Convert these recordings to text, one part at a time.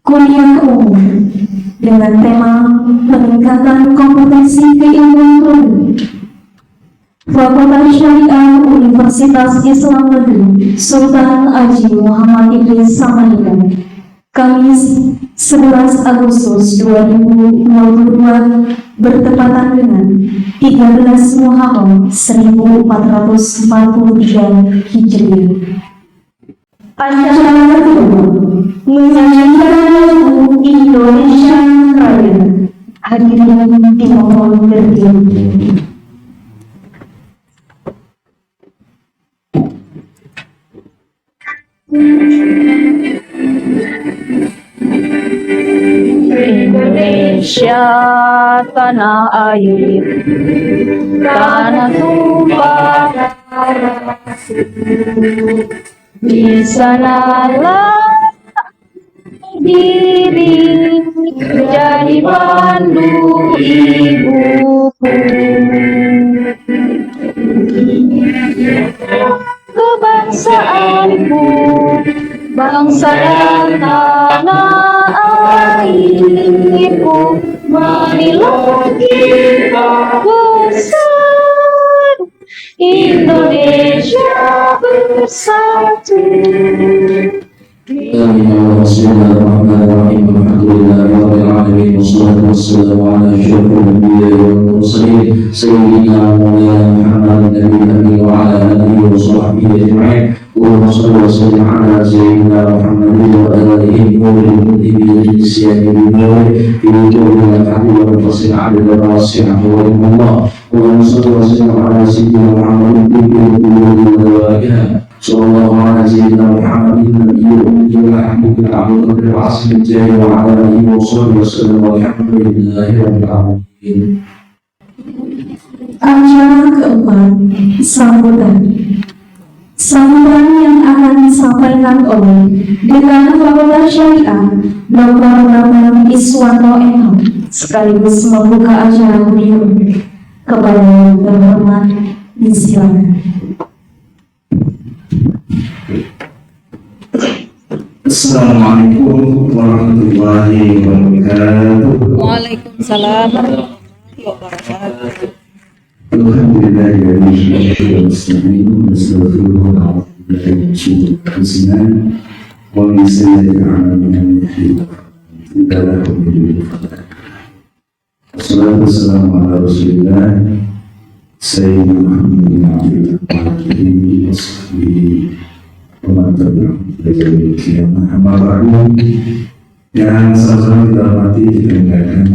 kuliah umum dengan tema peningkatan kompetensi keilmuan tubuh. Fakultas Syariah Universitas Islam Negeri Sultan Haji Muhammad Idris Samanhudi, Kamis 11 Agustus 2022 bertepatan dengan 13 Muharram 1443 Hijriah. Acara kedua menyanyikan lagu Indonesia Raya. Hadirin dimohon berdiri. Indonesia tanah air, tanah tumpah darah, di sanalah diri jadi pandu ibuku. Kebangsaanku, bangsa dan tanah airku, marilah kita besar, Indonesia bersatu. Bismillahirrahmanirrahim. Alhamdulillahirabbil alamin. Wassalatu wassalamu ala asyrofil anbiya'i wal mursalin sayyidina Maulana Muhammad nabiyyi wa ala alihi wa sahbihi ajma'in. Allahumma shalli wa sallim ala sayyidina Muhammadin wa alihi wa sahbihi ajma'in. Fi kulli tahdi wa fasil adada wasi'ah wa Allah. Allahumma shalli wa sallim ala sayyidina Muhammadin fi kulli dawaiha. Sallallahu ala sayyidina Muhammadin nabiyyi wa habibina Abdul Qadir Asim Jaya wa ala alihi wa sahbihi wasallam walhamdulillahi rabbil alamin. Acara keempat, sambutan. Sambutan yang akan disampaikan oleh Dekan Fakultas Syariah Dr. Bambang Iswanto MH sekaligus membuka acara beliau. Kepada yang terhormat, disilakan. Assalamualaikum warahmatullahi wabarakatuh. Waalaikumsalam warahmatullahi wabarakatuh. Alhamdulillahirabbil alamin. Wassalamualaikum warahmatullahi wabarakatuh. Wa min sayyiati a'malina. Wassalatu wassalamu ala Rasulillah Sayyidina Muhammadin wa ala alihi wa sahbihi yang sama-sama kita hormati, kita dengarkan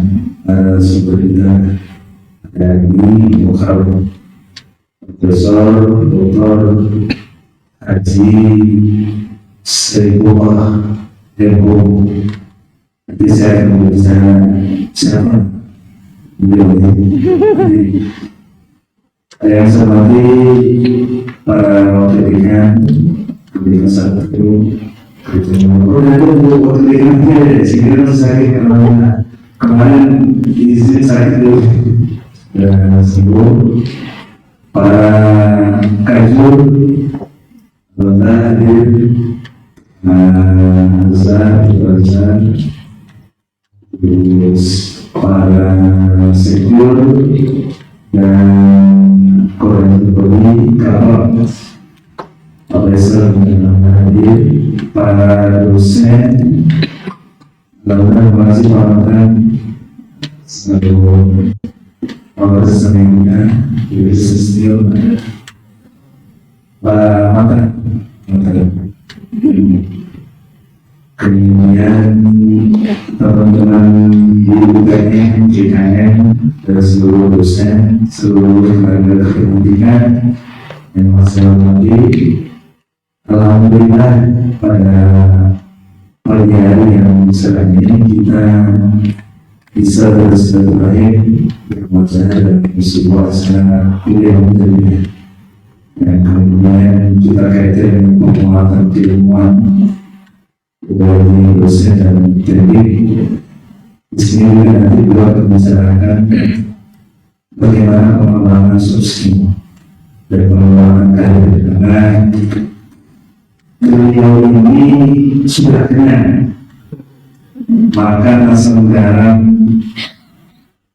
sumber kita dari Muhammad Profesor Dr. Haji Saifullah Depo. Nanti saya akan berbicara siapa beliau ini. Yang saya hormati para wakil di satu itu waktu itu sehingga saya kemarin izin saya itu dan sibuk para kajur hadir besar terus para sekur dan koordinator kapal Profesor yang hadir, para dosen, lalu masih melakukan seluruh seminar, sistem, para kemudian teman-teman di UKM, JKM, dan seluruh dosen, seluruh tenaga pendidikan yang masih hormati. Alhamdulillah pada pagi hari yang sedang ini kita bisa bersilaturahim berpuasa dan bersebuah acara kuliah menjadi dan kemudian kita kaitkan dengan penguatan keilmuan dari dosen dan teknik. Di sini nanti beliau akan membicarakan bagaimana pengembangan subsidi dan pengembangan karir karena beliau ini sudah kenal maka langsung menggarap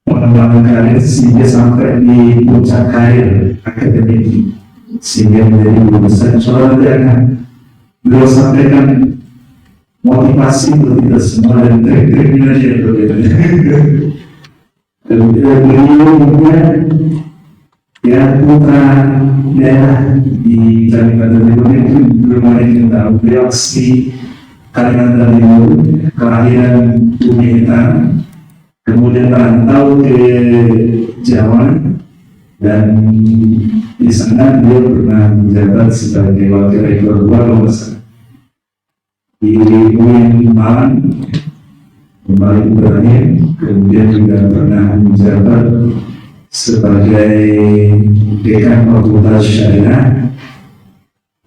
pengembangan karir sehingga sampai di puncak karir akademik sehingga menjadi guru besar. Soalnya nanti akan beliau sampaikan motivasi untuk kita semua dan trik-triknya aja berbeda. Dan beliau juga ya putra daerah di Kalimantan Timur itu belum ada yang tahu. Beliau asli Kalimantan Timur, kelahiran Bumi Hitam, kemudian merantau ke Jawa, dan di sana dia pernah menjabat sebagai wakil rektor 2 kalau nggak salah di UIN Malang, kembali berakhir, kemudian juga pernah menjabat sebagai dekan Fakultas Syariah,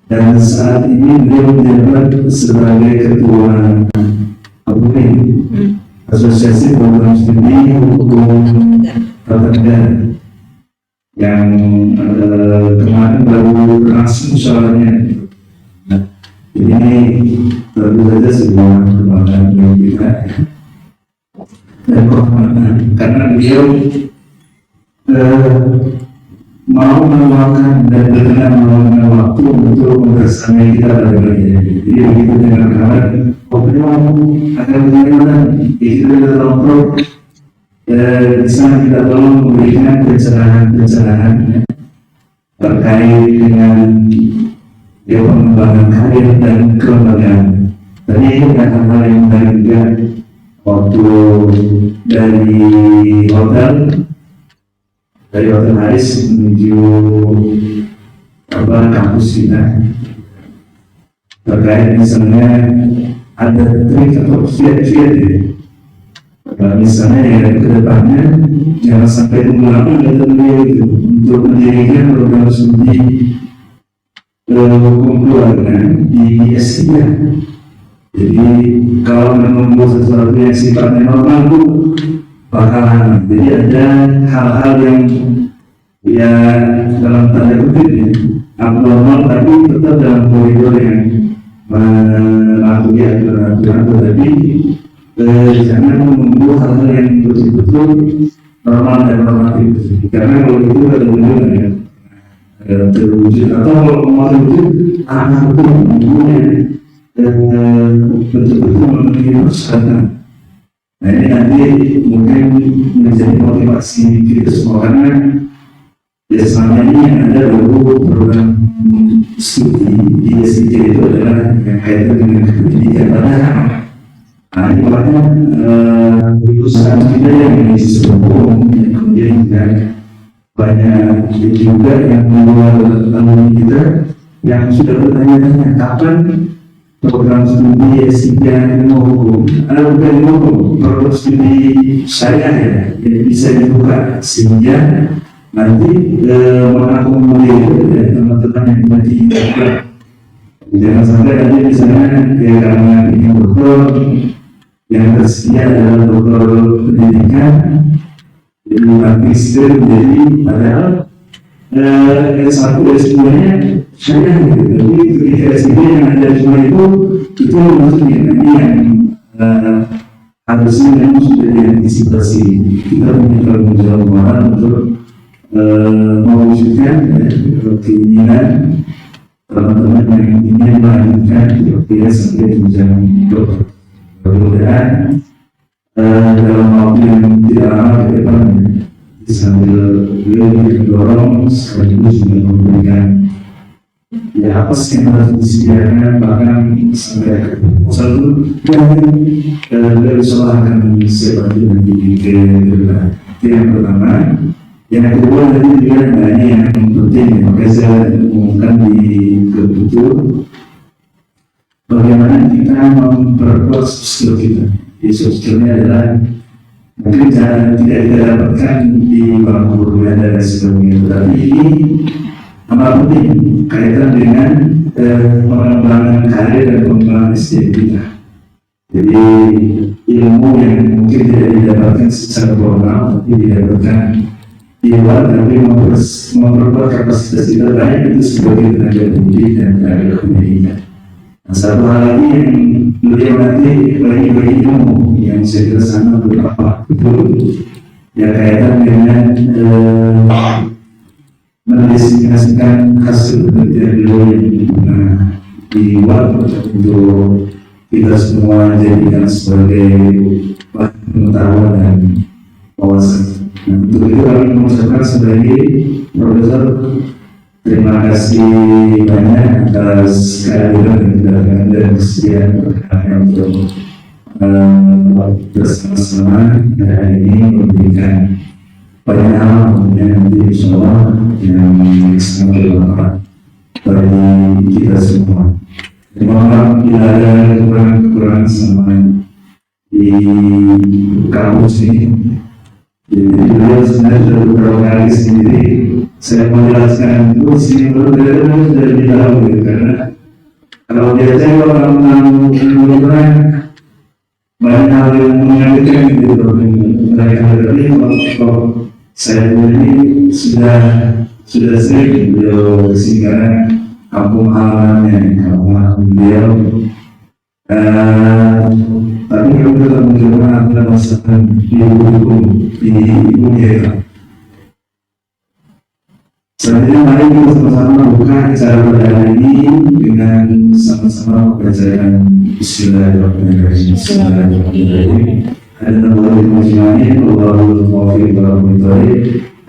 dan saat ini beliau menjabat sebagai ketua UIN, Asosiasi Program Studi Hukum Tata Negara, yang kemarin baru berlangsung soalnya. Nah, ini tentu saja sebuah kebanggaan yang kita dan kehormatan karena beliau mau meluangkan dan berkenan meluangkan waktu untuk membersamai kita bagi-bagi. Jadi begitu dengan kabar, beliau akan bagaimana itu dalam di sana kita tolong memberikan pencerahan terkait dengan pengembangan karir dan kelembagaan. Tadi ada hal-hal yang menarik juga waktu dari hotel Haris menuju kampus kita terkait misalnya ada trik atau kiat-kiat ya. Misalnya ya ke depannya jangan sampai tunggu lama gitu untuk mendirikan program studi hukum keluarga di S3. Jadi kalau menunggu sesuatu yang sifatnya normal itu bakal lama. Jadi ada hal-hal yang ya dalam tanda kutip ya abnormal tapi tetap dalam koridor yang mematuhi aturan-aturan, tetapi jangan menunggu hal-hal yang betul-betul normal dan normatif, karena kalau itu benar-benar ya terwujud, atau kalau mau terwujud anak itu menunggunya betul-betul memenuhi persyaratan. Nah ini nanti mungkin menjadi motivasi kita semua, karena ya selama ini yang ada baru program studi di S3 itu adalah yang kaitan dengan pendidikan padahal. Nah, ini makanya usaha kita yang disebut umum, kemudian juga banyak juga yang membuat alumni kita yang sudah bertanya-tanya kapan program studi S3 ilmu hukum, bukan ilmu hukum, program studi syariah ya, yang bisa dibuka sehingga nanti mengakomodir teman-teman yang nanti jangan sampai nanti misalnya ya karena ingin dokter yang tersedia adalah dokter pendidikan, jadi magister menjadi padahal S1 S2 nya syariah gitu. Tapi ketika S3 yang ada semua itu maksudnya ini yang harusnya memang sudah diantisipasi. Kita punya tanggung jawab moral untuk mewujudkan keinginan teman-teman yang ingin melanjutkan dia sampai jenjang dokter. Mudah-mudahan dalam waktu yang tidak lama ke depan sambil beliau mendorong sekaligus juga memberikan ya apa sih yang harus disediakan, bahkan sampai satu dari sekolah akan siapa nanti ke depan. Itu yang pertama. Yang kedua tadi juga ini yang penting, maka saya umumkan di kebutuhan bagaimana kita memperkuat skill kita. Jadi skillnya adalah mungkin tidak kita dapatkan di bangku kuliah dan sebagainya, tetapi ini amat penting kaitan dengan pengembangan karir dan pengembangan SDM kita. Jadi ilmu yang mungkin tidak didapatkan secara formal tapi didapatkan di luar, tapi memperkuat kapasitas kita baik itu sebagai tenaga pendidik dan tenaga pendidikan. Nah, satu hal lagi yang beliau nanti bagi ilmu yang saya kira sama beberapa itu ya kaitan dengan mendesignasikan hasil penelitian beliau yang dibuat untuk kita semua jadikan sebagai bahan pengetahuan dan wawasan. Nah, untuk itu kami mengucapkan sebagai Profesor terima kasih banyak atas kehadiran dan kedatangan dan kesediaan berkenan untuk bersama-sama hari ini memberikan banyak hal yang nanti insya Allah yang sangat bermanfaat bagi kita semua. Terima kasih bila ada kekurangan sama di kampus ini. Jadi beliau sebenarnya sudah beberapa kali sendiri saya menjelaskan itu sini berbeda sudah tahu karena kalau biasanya orang mengumpulkan banyak hal yang mengagetkan gitu mereka berarti kalau saya ini sudah sering beliau sehingga kampung halamannya kampung halaman beliau tapi kami telah mencoba adalah masalah di ibu daerah. Selanjutnya mari kita sama-sama buka acara perdana ini dengan sama-sama membacakan Bismillahirrahmanirrahim. Bismillahirrahmanirrahim.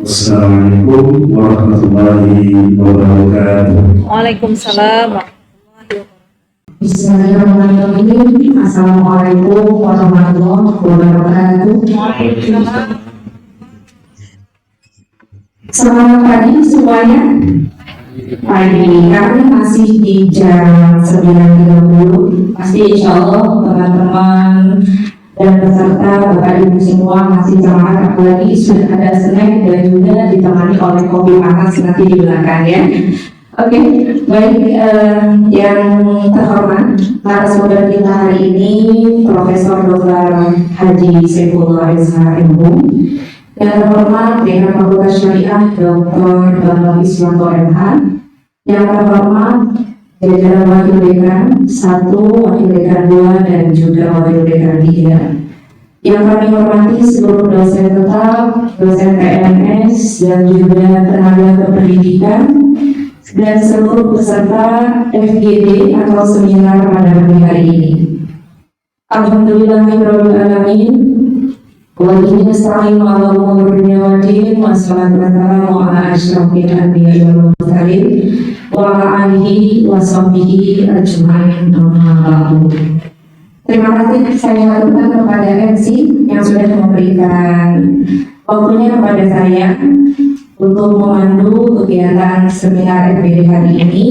Wassalamualaikum warahmatullahi wabarakatuh. Waalaikumsalam warahmatullahi wabarakatuh. Bismillahirrahmanirrahim. Assalamualaikum warahmatullahi wabarakatuh. Selamat pagi semuanya. Pagi kami masih di jam 9.30. Pasti insya Allah teman-teman dan peserta Bapak Ibu semua masih semangat, apalagi sudah ada snack dan juga ditemani oleh kopi panas nanti di belakang ya. Oke, baik, yang terhormat narasumber kita hari ini Profesor Dr. Haji Saifullah Eshar MHum. Yang terhormat Dekan Fakultas Syariah Dr. Bambang Iswanto MH. Yang terhormat jajaran Wakil Dekan 1, Wakil Dekan 2, dan juga Wakil Dekan 3. Yang kami hormati seluruh dosen tetap, dosen PNS, dan juga tenaga kependidikan, dan seluruh peserta FGD atau seminar pada hari ini. Alhamdulillahirabbil alamin. Wabillahi nasta'inu ala umuri dunya wad din. Wassalatu wassalamu ala asyrofil anbiya'i wal mursalin wa ala alihi wa sahbihi ajma'in. Amma ba'du. Terima kasih saya haturkan kepada MC yang sudah memberikan waktunya kepada saya untuk memandu kegiatan seminar FGD hari ini.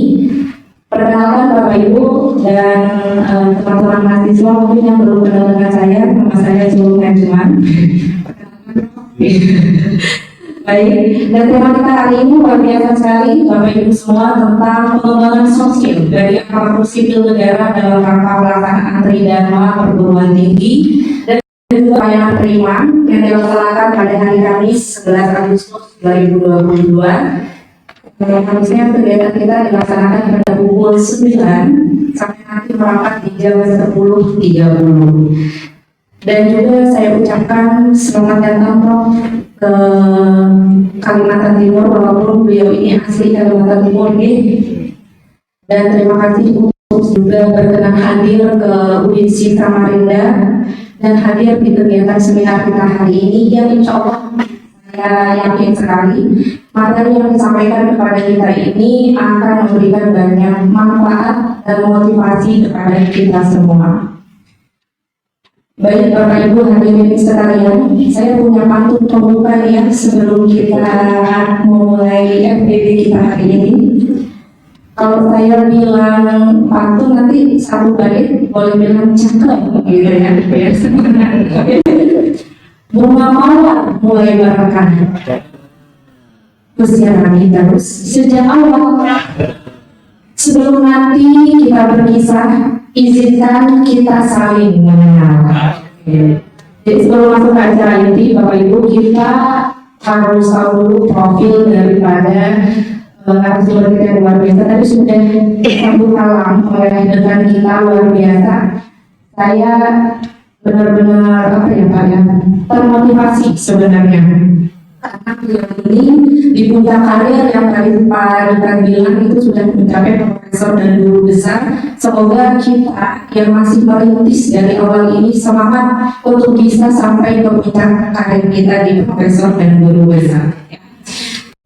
Perkenalkan Bapak Ibu dan teman-teman mahasiswa mungkin yang belum kenal dengan saya, nama saya Zulum Najman. Baik, dan tema kita hari ini luar biasa sekali Bapak Ibu semua tentang pengembangan soft skill dari aparatur sipil negara dalam rangka pelaksanaan Tridharma perguruan tinggi dan juga pelayanan prima yang dilaksanakan pada hari Kamis 11 Agustus 2022. Harusnya kegiatan kita dilaksanakan pada pukul 9 sampai nanti merapat di jam 10.30. Dan juga saya ucapkan selamat datang Prof ke Kalimantan Timur, walaupun beliau ini asli Kalimantan Timur nih. Dan terima kasih untuk juga berkenan hadir ke UINSI Samarinda dan hadir di kegiatan seminar kita hari ini yang insya Allah saya yakin sekali materi yang disampaikan kepada kita ini akan memberikan banyak manfaat dan motivasi kepada kita semua. Baik Bapak Ibu hadirin sekalian, saya punya pantun pembuka ya sebelum kita memulai FGD kita hari ini. Kalau saya bilang pantun nanti satu bait boleh bilang cakep gitu ya, biar sebenarnya. Bunga mawar mulai bermekar, bersiarani terus sejak awal. Sebelum nanti kita berpisah, izinkan kita saling mengenal. Jadi sebelum masuk ke acara inti, Bapak Ibu, kita harus tahu dulu profil daripada narasumber kita yang luar biasa. Tadi sudah disambut kalam oleh rekan kita luar biasa. Saya benar-benar apa ya Pak ya, termotivasi sebenarnya. Karena beliau ini di puncak karir yang tadi Pak Dukan bilang itu sudah mencapai profesor dan guru besar. Semoga kita yang masih merintis dari awal ini semangat untuk bisa sampai ke puncak karir kita di profesor dan guru besar.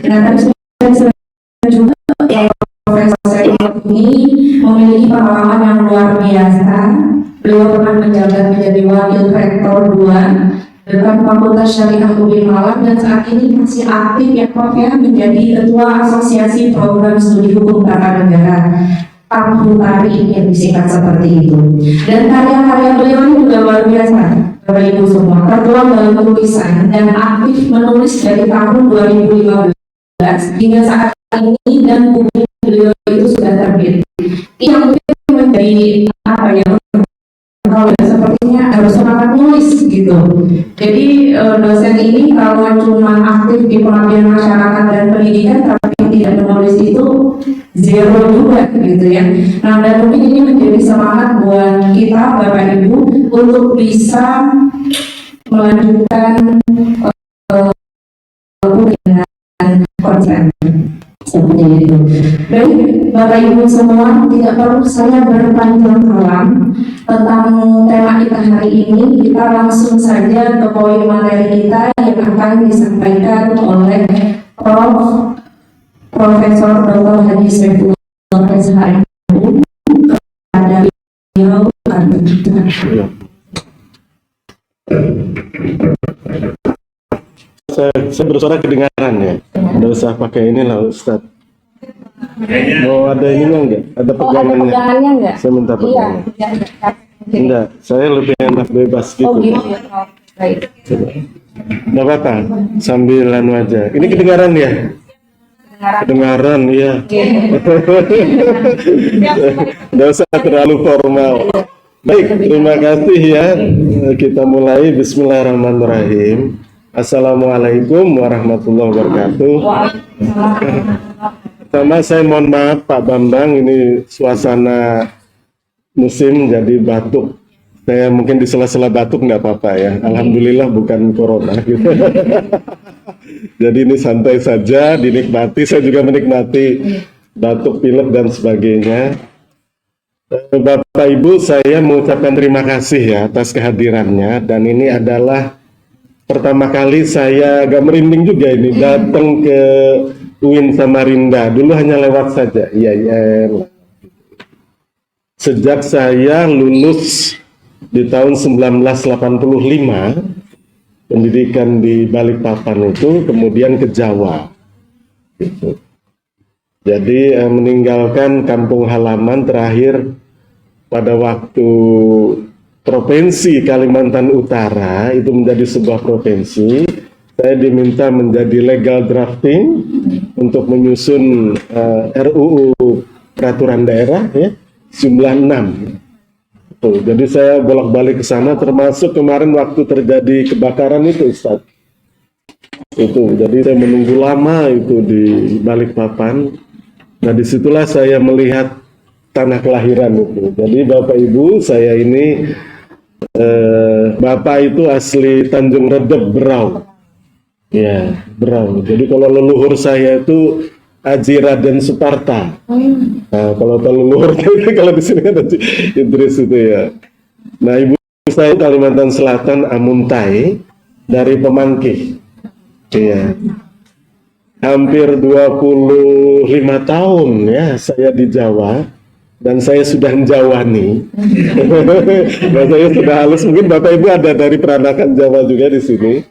Nah, tadi sudah juga Profesor saya ini memiliki pengalaman yang luar biasa. Beliau pernah menjabat menjadi wakil rektor 2 Dekan Fakultas Syariah UIN Malang dan saat ini masih aktif ya Prof ya menjadi Ketua Asosiasi Program Studi Hukum Tata Negara Tari yang disingkat seperti itu. Dan karya-karya beliau ini juga luar biasa Bapak Ibu semua, tertuang dalam tulisan dan aktif menulis dari tahun 2015 hingga saat ini, dan buku beliau itu sudah terbit. Yang mungkin menjadi apa ya, kalau sepertinya harus semangat nulis gitu. Jadi dosen ini kalau cuma aktif di pengabdian masyarakat dan pendidikan tapi tidak menulis itu zero juga gitu ya. Nah, dan mungkin ini menjadi semangat buat kita Bapak Ibu untuk bisa melanjutkan dengan konsen seperti itu. Baik, Bapak Ibu semua, tidak perlu saya berpanjang kalam tentang tema kita hari ini. Kita langsung saja ke poin materi kita yang akan disampaikan oleh Profesor Dr. Haji Saifullah SHM kepada beliau. Saya bersuara kedengaran ya. Nggak usah pakai ini lah Ustaz. Oh ada ininya enggak? Ada pegangannya? Ada pegangannya enggak? Saya minta pegangan. Iya. Enggak, saya lebih enak bebas gitu. Oh gitu ya. Oh, baik. Nggak apa-apa, sambil anu aja. Ini kedengaran ya? Kedengaran, iya. Nggak usah terlalu formal. Baik, terima kasih ya. Kita mulai. Bismillahirrahmanirrahim. Assalamualaikum warahmatullahi wabarakatuh. Pertama saya mohon maaf Pak Bambang, ini suasana musim jadi batuk. Saya mungkin di sela-sela batuk nggak apa-apa ya. Alhamdulillah bukan corona gitu. Jadi ini santai saja, dinikmati. Saya juga menikmati batuk, pilek dan sebagainya. Bapak Ibu, saya mengucapkan terima kasih ya atas kehadirannya, dan ini adalah pertama kali saya agak merinding juga ini datang ke UIN Samarinda. Dulu hanya lewat saja. Iya. Sejak saya lulus di tahun 1985, pendidikan di Balikpapan itu, kemudian ke Jawa. Gitu. Jadi meninggalkan kampung halaman terakhir pada waktu Provinsi Kalimantan Utara itu menjadi sebuah provinsi. Saya diminta menjadi legal drafting untuk menyusun RUU peraturan daerah ya, jumlah 6. Tuh, jadi saya bolak-balik ke sana, termasuk kemarin waktu terjadi kebakaran itu Ustaz. Itu, jadi saya menunggu lama itu di Balikpapan. Nah disitulah saya melihat tanah kelahiran itu. Jadi Bapak Ibu, saya ini Bapak itu asli Tanjung Redep, Berau. Ya, Berau. Jadi kalau leluhur saya itu Haji Raden Suparta. Nah, kalau leluhur kalau di sini ada Idris itu ya. Nah, ibu saya Kalimantan Selatan, Amuntai, dari Pemangkih. Iya. Hampir 25 tahun ya saya di Jawa. Dan saya sudah menjawani. Bahasanya sudah halus. Mungkin Bapak Ibu ada dari peranakan Jawa juga di sini.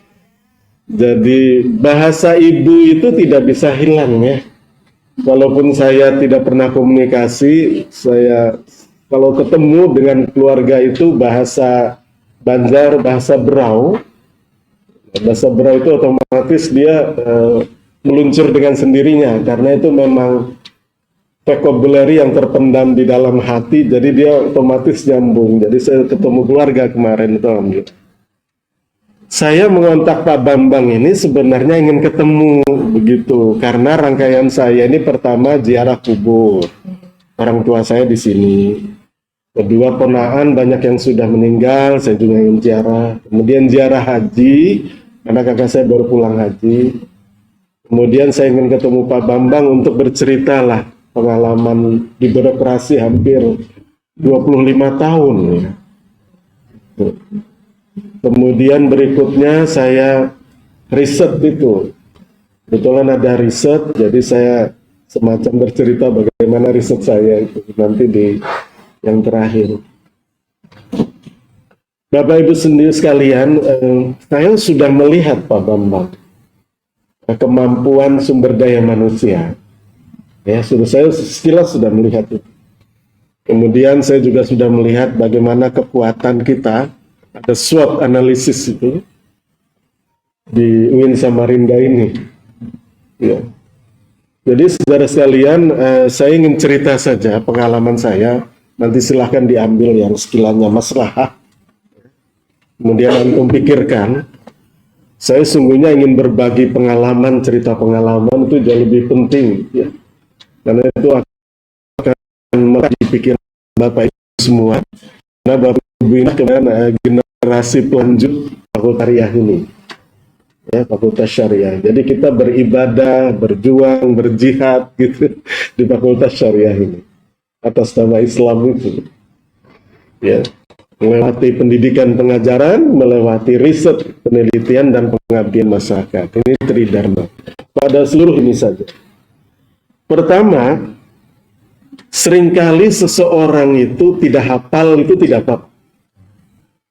Jadi bahasa ibu itu tidak bisa hilang ya. Walaupun saya tidak pernah komunikasi, saya kalau ketemu dengan keluarga itu bahasa Banjar, bahasa Berau. Bahasa Berau itu otomatis dia meluncur dengan sendirinya, karena itu memang vocabulary yang terpendam di dalam hati, jadi dia otomatis nyambung. Jadi saya ketemu keluarga kemarin itu, alhamdulillah. Saya mengontak Pak Bambang ini sebenarnya ingin ketemu begitu, karena rangkaian saya ini pertama ziarah kubur orang tua saya di sini. Kedua, ponaan banyak yang sudah meninggal, saya juga ingin ziarah. Kemudian ziarah haji, karena kakak saya baru pulang haji. Kemudian saya ingin ketemu Pak Bambang untuk bercerita lah pengalaman di birokrasi hampir 25 tahun. Ya. Kemudian berikutnya saya riset itu. Kebetulan ada riset, jadi saya semacam bercerita bagaimana riset saya itu nanti di yang terakhir. Bapak Ibu sendiri sekalian, saya sudah melihat Pak Bambang kemampuan sumber daya manusia. Ya, saya sekilas sudah melihat itu. Kemudian saya juga sudah melihat bagaimana kekuatan kita, ada SWOT analisis itu di UIN Samarinda ini. Ya. Jadi saudara sekalian, saya ingin cerita saja pengalaman saya. Nanti silahkan diambil yang sekiranya maslahah. Kemudian antum pikirkan. Saya sungguhnya ingin berbagi pengalaman, cerita pengalaman itu jauh lebih penting, ya. Karena itu akan dipikir Bapak Ibu semua. Karena Bapak Ibu ini generasi pelanjut Fakultas Syariah ini, ya, Fakultas Syariah. Jadi kita beribadah, berjuang, berjihad gitu di Fakultas Syariah ini atas nama Islam itu, ya, melewati pendidikan pengajaran, melewati riset, penelitian dan pengabdian masyarakat. Ini tridharma pada seluruh ini saja. Pertama, seringkali seseorang itu tidak hafal, itu tidak apa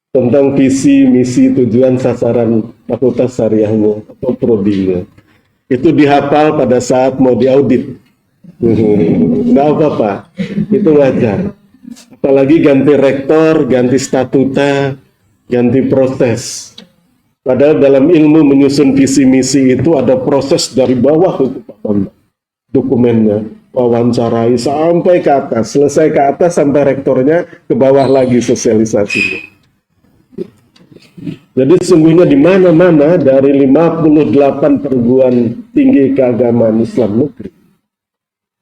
tentang visi, misi, tujuan, sasaran Fakultas Syariahnya atau prodinya. Itu dihafal pada saat mau diaudit. Nggak apa-apa, itu wajar. Apalagi ganti rektor, ganti statuta, ganti proses. Padahal dalam ilmu menyusun visi misi itu ada proses dari bawah itu Pak Bambang. Dokumennya, wawancarai sampai ke atas, selesai ke atas sampai rektornya, ke bawah lagi sosialisasinya. Jadi sesungguhnya di mana-mana dari 58 perguruan tinggi keagamaan Islam negeri,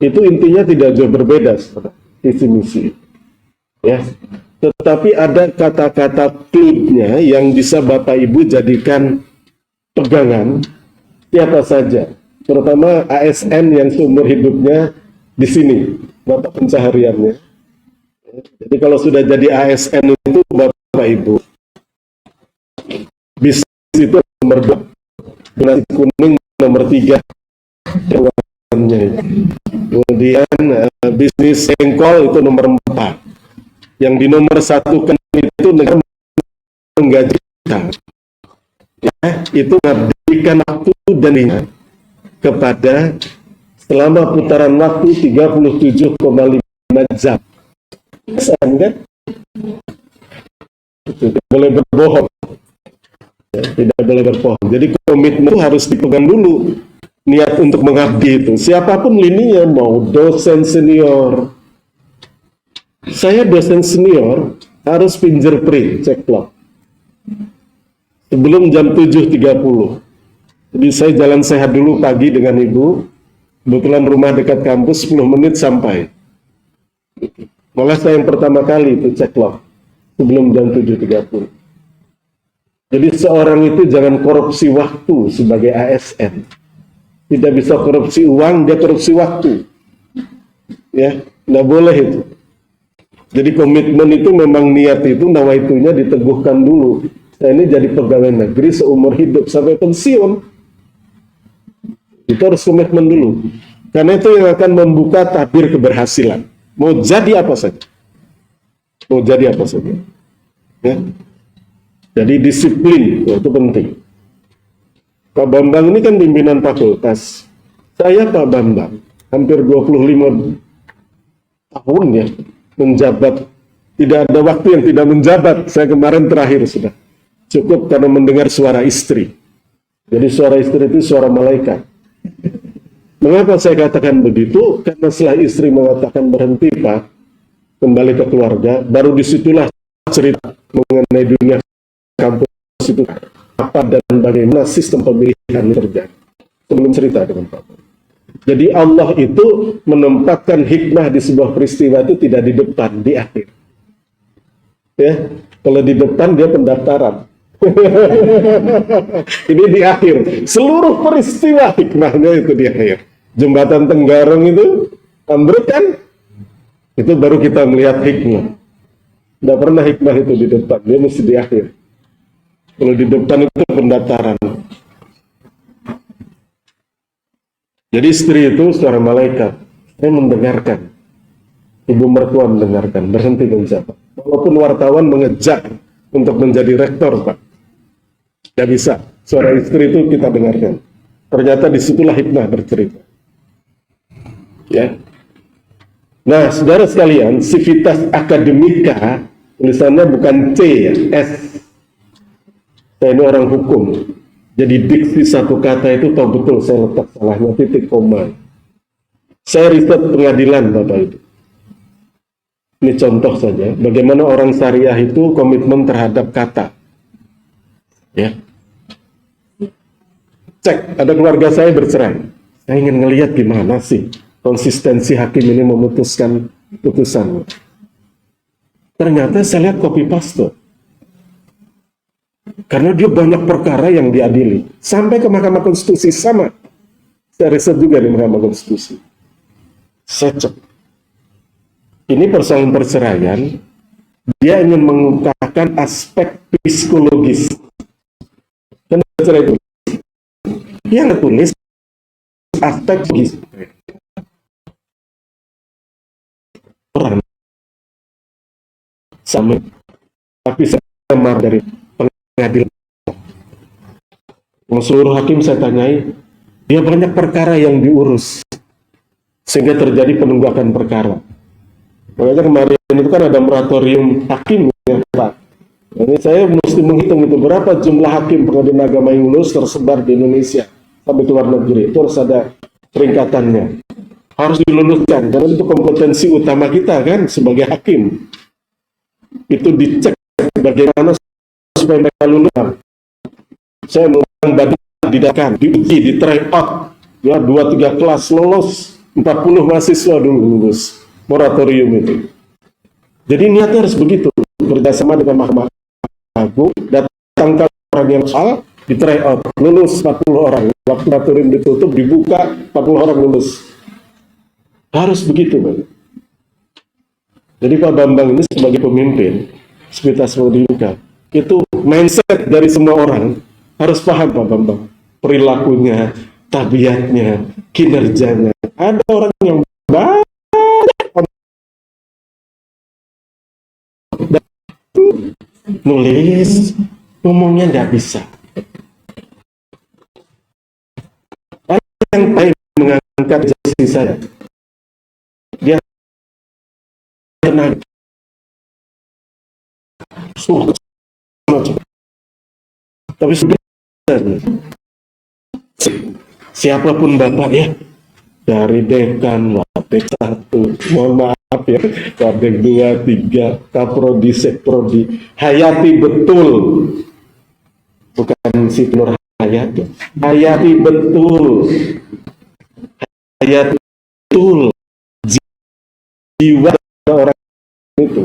itu intinya tidak jauh berbeda visi misi. Ya, tetapi ada kata-kata klipnya yang bisa Bapak Ibu jadikan pegangan siapa saja, terutama ASN yang seumur hidupnya di sini mata pencahariannya. Jadi kalau sudah jadi ASN itu Bapak Ibu, bisnis itu nomor 2, nasi kuning nomor 3, kemudian bisnis engkol itu nomor 4. Yang di nomor 1 kan itu negara menggaji kita, ya, itu mengabdikan waktu dan ingat kepada selama putaran waktu 37,5 jam. Kan? Tidak boleh berbohong, ya, tidak boleh berbohong. Jadi komitmen itu harus dipegang dulu, niat untuk mengabdi itu. Siapapun lininya, mau dosen senior. Saya dosen senior harus fingerprint, cek clock sebelum jam 7.30. Jadi saya jalan sehat dulu pagi dengan ibu. Kebetulan rumah dekat kampus, 10 menit sampai. Malah saya yang pertama kali itu cek clock sebelum jam 7.30. Jadi seorang itu jangan korupsi waktu sebagai ASN. Tidak bisa korupsi uang, dia korupsi waktu. Ya, nggak boleh itu. Jadi komitmen itu memang niat itu, nawaitunya diteguhkan dulu. Saya ini jadi pegawai negeri seumur hidup sampai pensiun. Itu harus komitmen dulu. Karena itu yang akan membuka tabir keberhasilan. Mau jadi apa saja. Mau jadi apa saja. Ya. Jadi disiplin, itu penting. Pak Bambang ini kan pimpinan fakultas. Saya Pak Bambang, hampir 25 tahun ya. Menjabat, tidak ada waktu yang tidak menjabat. Saya kemarin terakhir sudah cukup karena mendengar suara istri. Jadi suara istri itu suara malaikat. Mengapa saya katakan begitu? Karena setelah istri mengatakan berhenti Pak, kembali ke keluarga, baru disitulah cerita mengenai dunia kampus itu apa dan bagaimana sistem pemilihan terjadi. Sebelum cerita dengan Pak. Jadi Allah itu menempatkan hikmah di sebuah peristiwa itu tidak di depan, di akhir. Ya, kalau di depan dia pendaftaran. Ini di akhir. Seluruh peristiwa hikmahnya itu di akhir. Jembatan Tenggarong itu ambruk kan? Itu baru kita melihat hikmah. Tidak pernah hikmah itu di depan, dia mesti di akhir. Kalau di depan itu pendaftaran. Jadi istri itu seorang malaikat. Saya mendengarkan. Ibu mertua mendengarkan, berhenti menjawab. Walaupun wartawan mengejar untuk menjadi rektor, Pak. Tidak bisa. Suara istri itu kita dengarkan. Ternyata disitulah hikmah bercerita. Ya. Nah, saudara sekalian, Civitas Academica, tulisannya bukan C ya, S. Saya ini orang hukum. Jadi diksi satu kata itu tahu betul saya letak salahnya titik koma. Saya riset pengadilan Bapak Ibu. Ini contoh saja, bagaimana orang syariah itu komitmen terhadap kata. Ya. Cek, ada keluarga saya bercerai. Saya ingin ngelihat gimana sih konsistensi hakim ini memutuskan putusan. Ternyata saya lihat copy paste. Karena dia banyak perkara yang diadili. Sampai ke Mahkamah Konstitusi sama. Saya riset juga di Mahkamah Konstitusi. Saya cek. Ini persoalan perceraian, dia ingin mengungkapkan aspek psikologis. Dan perceraian itu yang ditulis aspek psikologis. Orang sama, tapi saya marah dari pengadilan. Seluruh hakim saya tanyai, dia banyak perkara yang diurus, sehingga terjadi penunggakan perkara. Makanya kemarin itu kan ada moratorium hakim ya Pak. Jadi saya mesti menghitung itu berapa jumlah hakim pengadilan agama yang lulus tersebar di Indonesia sampai ke luar negeri. Itu harus ada peringkatannya. Harus diluluskan karena itu kompetensi utama kita kan sebagai hakim. Itu dicek bagaimana supaya mereka lulus. Saya mengundang badan didakan, diuji, di try out. Ya 2-3 kelas lolos, 40 mahasiswa dulu lulus. Moratorium itu. Jadi niatnya harus begitu, bekerjasama dengan Mahkamah Agung, datangkan orang yang salah, di try out, lulus 40 orang. Waktu moratorium ditutup, dibuka, 40 orang lulus. Harus begitu, Pak. Jadi Pak Bambang ini sebagai pemimpin, Civitas Academica, itu mindset dari semua orang harus paham Pak Bambang. Perilakunya, tabiatnya, kinerjanya. Ada orang yang banyak nulis, ngomongnya nggak bisa. Ada yang baik mengangkat jasi saya. Dia pernah tapi sudah siapapun Bapak ya, dari dekan, Wapek 1, mohon maaf ya, Wapek 2, 3, Kaprodi, Sekprodi, hayati betul, bukan si Nur Hayati, hayati betul, hayati betul jiwa orang itu.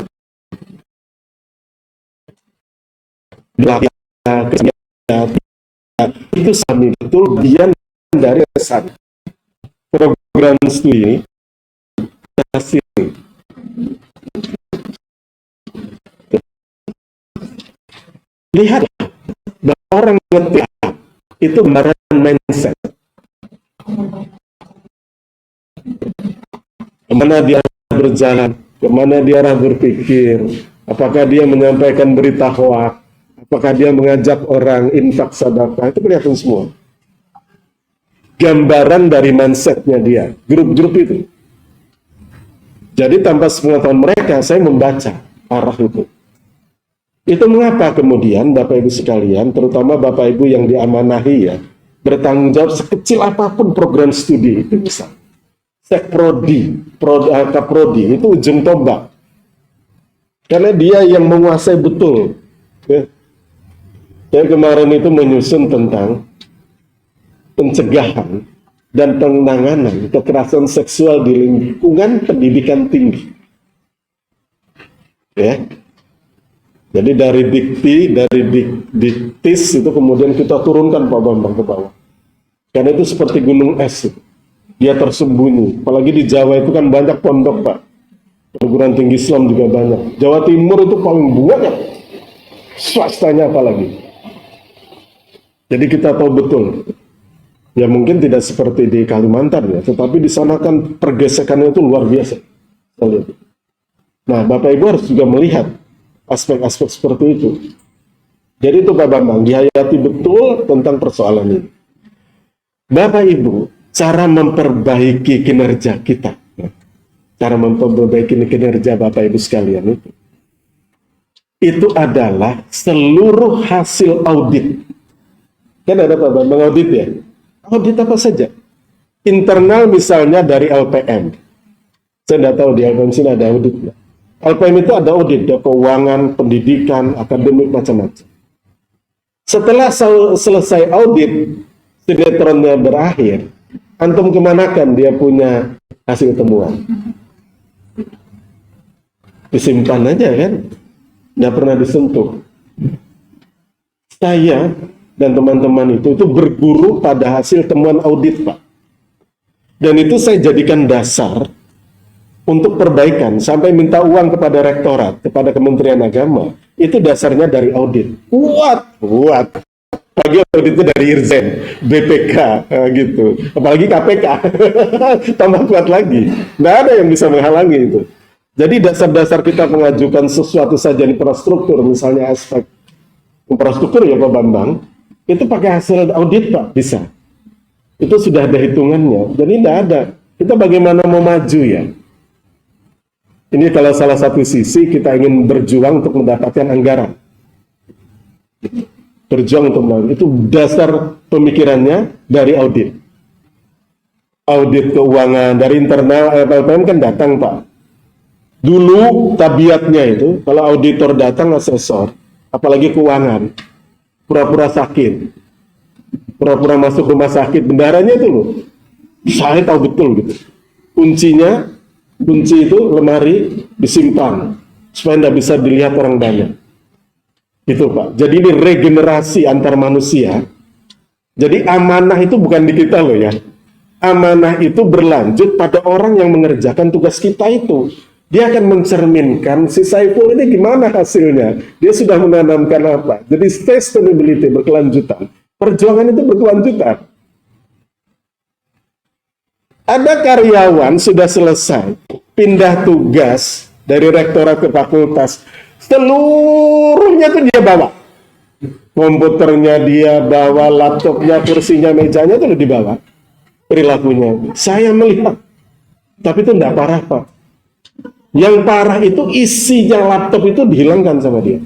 Itu sami betul bagian dari kesan program studi ini hasil. Lihat bahwa orang ngerti itu gambaran mindset. Kemana dia berjalan, kemana dia arah berpikir, apakah dia menyampaikan berita hoak, apakah dia mengajak orang infak sedekah, itu kelihatan semua. Gambaran dari mindsetnya dia, grup-grup itu. Jadi tanpa sepengetahuan mereka, saya membaca arah itu. Itu mengapa kemudian Bapak Ibu sekalian, terutama Bapak Ibu yang diamanahi ya, bertanggung jawab sekecil apapun program studi itu bisa. Sekprodi, Kaprodi, itu ujung tombak. Karena dia yang menguasai betul. Ya. Saya kemarin itu menyusun tentang pencegahan dan penanganan kekerasan seksual di lingkungan pendidikan tinggi. Ya. Jadi dari diktis itu kemudian kita turunkan Pak Bambang ke bawah. Karena itu seperti gunung es. Dia tersembunyi. Apalagi di Jawa itu kan banyak pondok Pak. Perguruan tinggi Islam juga banyak. Jawa Timur itu paling banyak. Swastanya apalagi. Jadi kita tahu betul. Ya mungkin tidak seperti di Kalimantan ya. Tetapi di sana kan pergesekannya itu luar biasa. Nah Bapak Ibu harus juga melihat aspek-aspek seperti itu. Jadi itu Pak Bambang dihayati betul tentang persoalan ini. Bapak Ibu, cara memperbaiki kinerja kita, cara memperbaiki kinerja Bapak Ibu sekalian itu adalah seluruh hasil audit. Kan ada Pak Bambang audit ya? Audit apa saja? Internal misalnya dari LPM. Saya tidak tahu di LPM sini ada auditnya. LPM itu ada audit, ada keuangan, pendidikan, akademik, macam-macam. Setelah selesai audit, sinetronnya berakhir, antum kemanakan dia punya hasil temuan? Disimpan aja kan? Nggak pernah disentuh. Saya dan teman-teman itu berguru pada hasil temuan audit, Pak. Dan itu saya jadikan dasar untuk perbaikan, sampai minta uang kepada rektorat, kepada Kementerian Agama, itu dasarnya dari audit. Kuat. Apalagi auditnya dari Irjen, BPK, gitu. Apalagi KPK, tambah kuat lagi. Nggak ada yang bisa menghalangi itu. Jadi dasar-dasar kita mengajukan sesuatu saja infrastruktur, misalnya aspek infrastruktur ya Pak Bambang, itu pakai hasil audit Pak, bisa. Itu sudah ada hitungannya. Jadi tidak ada. Kita bagaimana mau maju ya? Ini kalau salah satu sisi kita ingin berjuang untuk mendapatkan anggaran. Berjuang untuk mendapatkan. Itu dasar pemikirannya dari audit. Audit keuangan dari internal LPM kan datang Pak. Dulu tabiatnya itu kalau auditor datang asesor, apalagi keuangan, pura-pura sakit, pura-pura masuk rumah sakit, bendaharanya itu loh. Saya tahu betul gitu. Kunci itu lemari disimpan supaya tidak bisa dilihat orang banyak. Itu Pak. Jadi ini regenerasi antar manusia. Jadi amanah itu bukan di kita loh ya. Amanah itu berlanjut pada orang yang mengerjakan tugas kita itu. Dia akan mencerminkan si Saiful ini gimana hasilnya. Dia sudah menanamkan apa. Jadi sustainability berkelanjutan. Perjuangan itu berkelanjutan. Ada karyawan sudah selesai, pindah tugas dari rektorat ke fakultas, seluruhnya tuh dia bawa. Komputernya dia bawa, laptopnya, kursinya, mejanya tuh dibawa. Perilakunya. Saya melihat, tapi itu enggak parah Pak. Yang parah itu isinya laptop itu dihilangkan sama dia.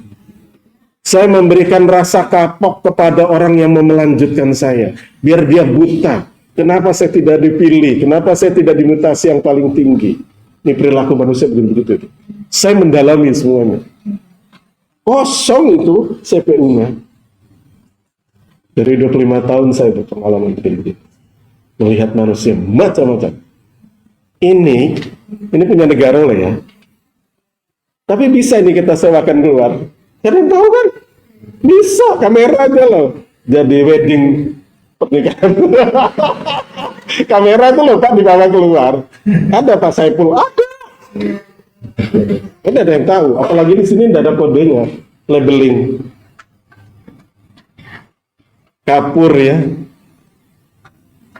Saya memberikan rasa kapok kepada orang yang mau melanjutkan saya, biar dia buta. Kenapa saya tidak dipilih? Kenapa saya tidak dimutasi yang paling tinggi? Ini perilaku manusia begitu. Saya mendalami semuanya. Kosong itu CPU-nya. Dari 25 tahun saya berpengalaman begini. Melihat manusia macam-macam. Ini punya negara loh ya. Tapi bisa ini kita sewakan keluar. Kalian tahu kan? Bisa, kamera aja loh. Jadi wedding pernikahan. Kamera itu loh Pak dibawa keluar. Ada Pak Saiful, ada. Kan ada yang tahu. Apalagi di sini tidak ada kodenya, labeling. Kapur ya.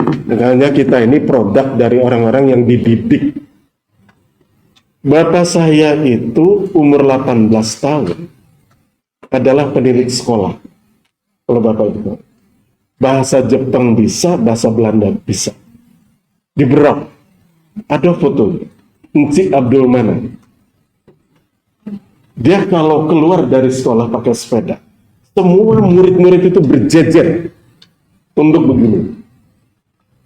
Makanya kita ini produk dari orang-orang yang dididik. Bapak saya itu umur 18 tahun adalah pendidik sekolah. Kalau Bapak itu bahasa Jepang bisa, bahasa Belanda bisa. Di Berau ada foto Encik Abdul Manan. Dia kalau keluar dari sekolah pakai sepeda, semua murid-murid itu berjejer untuk begini.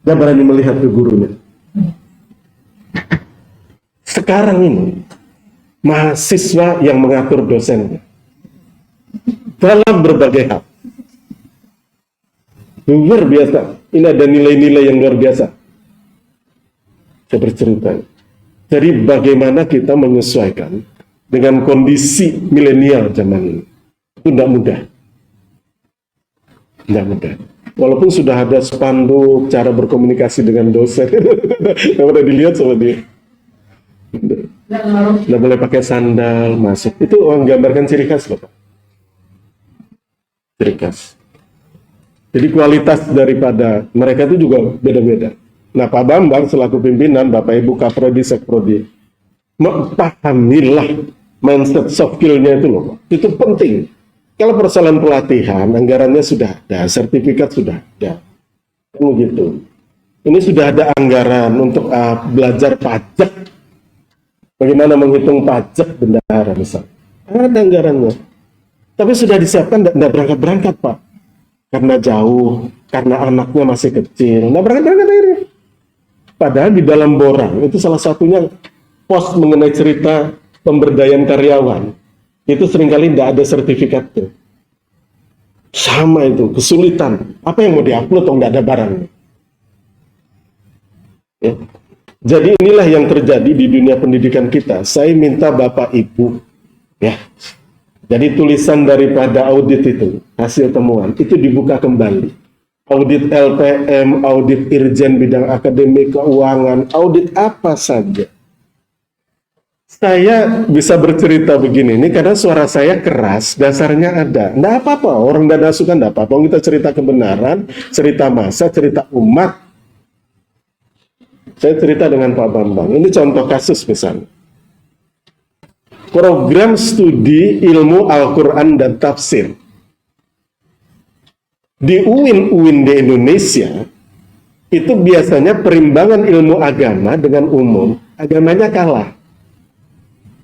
Dia berani melihat ke gurunya. Sekarang ini mahasiswa yang mengatur dosennya dalam berbagai hal. Luar biasa. Ini ada nilai-nilai yang luar biasa. Saya bercerita. Jadi bagaimana kita menyesuaikan dengan kondisi milenial zaman ini. Itu tidak mudah. Tidak mudah. Walaupun sudah ada spanduk cara berkomunikasi dengan dosen. Yang pernah dilihat sama dia. Tidak boleh pakai sandal masuk. Itu menggambarkan ciri khas loh Pak. Ciri khas. Jadi kualitas daripada mereka itu juga beda-beda. Nah Pak Bambang selaku pimpinan, Bapak Ibu Kaprodi, Sekprodi, pahamilah mindset soft skill-nya itu loh. Itu penting. Kalau persoalan pelatihan, anggarannya sudah ada, sertifikat sudah ada. Begitu. Ini sudah ada anggaran untuk belajar pajak. Bagaimana menghitung pajak bendahara misalnya. Ada anggarannya. Tapi sudah disiapkan, tidak berangkat-berangkat Pak. Karena jauh, karena anaknya masih kecil. Tidak berangkat-berangkat akhirnya. Padahal di dalam borang, itu salah satunya pos mengenai cerita pemberdayaan karyawan. Itu seringkali tidak ada sertifikatnya. Sama itu, kesulitan. Apa yang mau diupload kalau nggak ada barangnya? Ya. Jadi inilah yang terjadi di dunia pendidikan kita. Saya minta Bapak Ibu, ya. Jadi tulisan daripada audit itu, hasil temuan, itu dibuka kembali. Audit LPM, audit Irjen bidang akademik keuangan, audit apa saja. Saya bisa bercerita begini, ini karena suara saya keras, dasarnya ada. Nggak apa-apa, orang nggak nasukan nggak apa-apa. Kita cerita kebenaran, cerita masa, cerita umat. Saya cerita dengan Pak Bambang, ini contoh kasus misalnya. Program studi ilmu Al-Quran dan Tafsir. Di UIN di Indonesia, itu biasanya perimbangan ilmu agama dengan umum, agamanya kalah.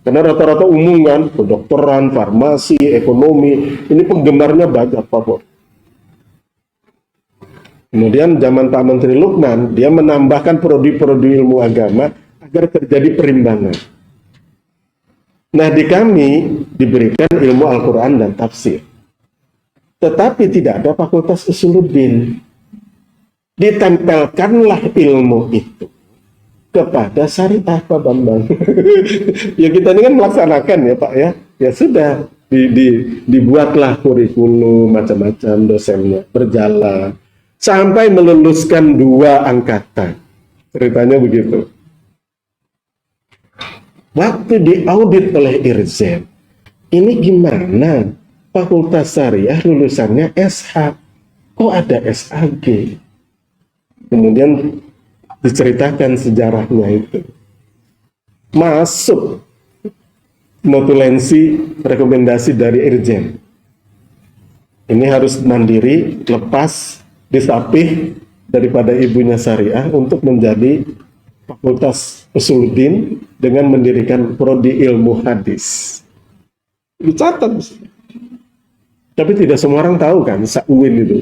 Karena rata-rata umum kan, kedokteran, farmasi, ekonomi, ini penggemarnya banyak Pak. Kemudian zaman Pak Menteri Lukman, dia menambahkan prodi-prodi ilmu agama agar terjadi perimbangan. Nah di kami diberikan ilmu Al-Quran dan Tafsir. Tetapi tidak ada fakultas usuluddin. Ditempelkanlah ilmu itu kepada syariah Pak Bambang. Ya kita ini kan melaksanakan ya Pak ya. Ya sudah dibuatlah kurikulum macam-macam, dosennya berjalan sampai meluluskan 2 angkatan. Ceritanya begitu. Waktu diaudit oleh Irjen, ini gimana? Fakultas Syariah lulusannya SH, kok ada SAG? Kemudian diceritakan sejarahnya itu. Masuk notulensi rekomendasi dari Irjen. Ini harus mandiri, lepas, disapih daripada ibunya Syariah untuk menjadi Fakultas Usuluddin dengan mendirikan prodi ilmu hadis. Dicatat. Tapi tidak semua orang tahu kan, UIN itu.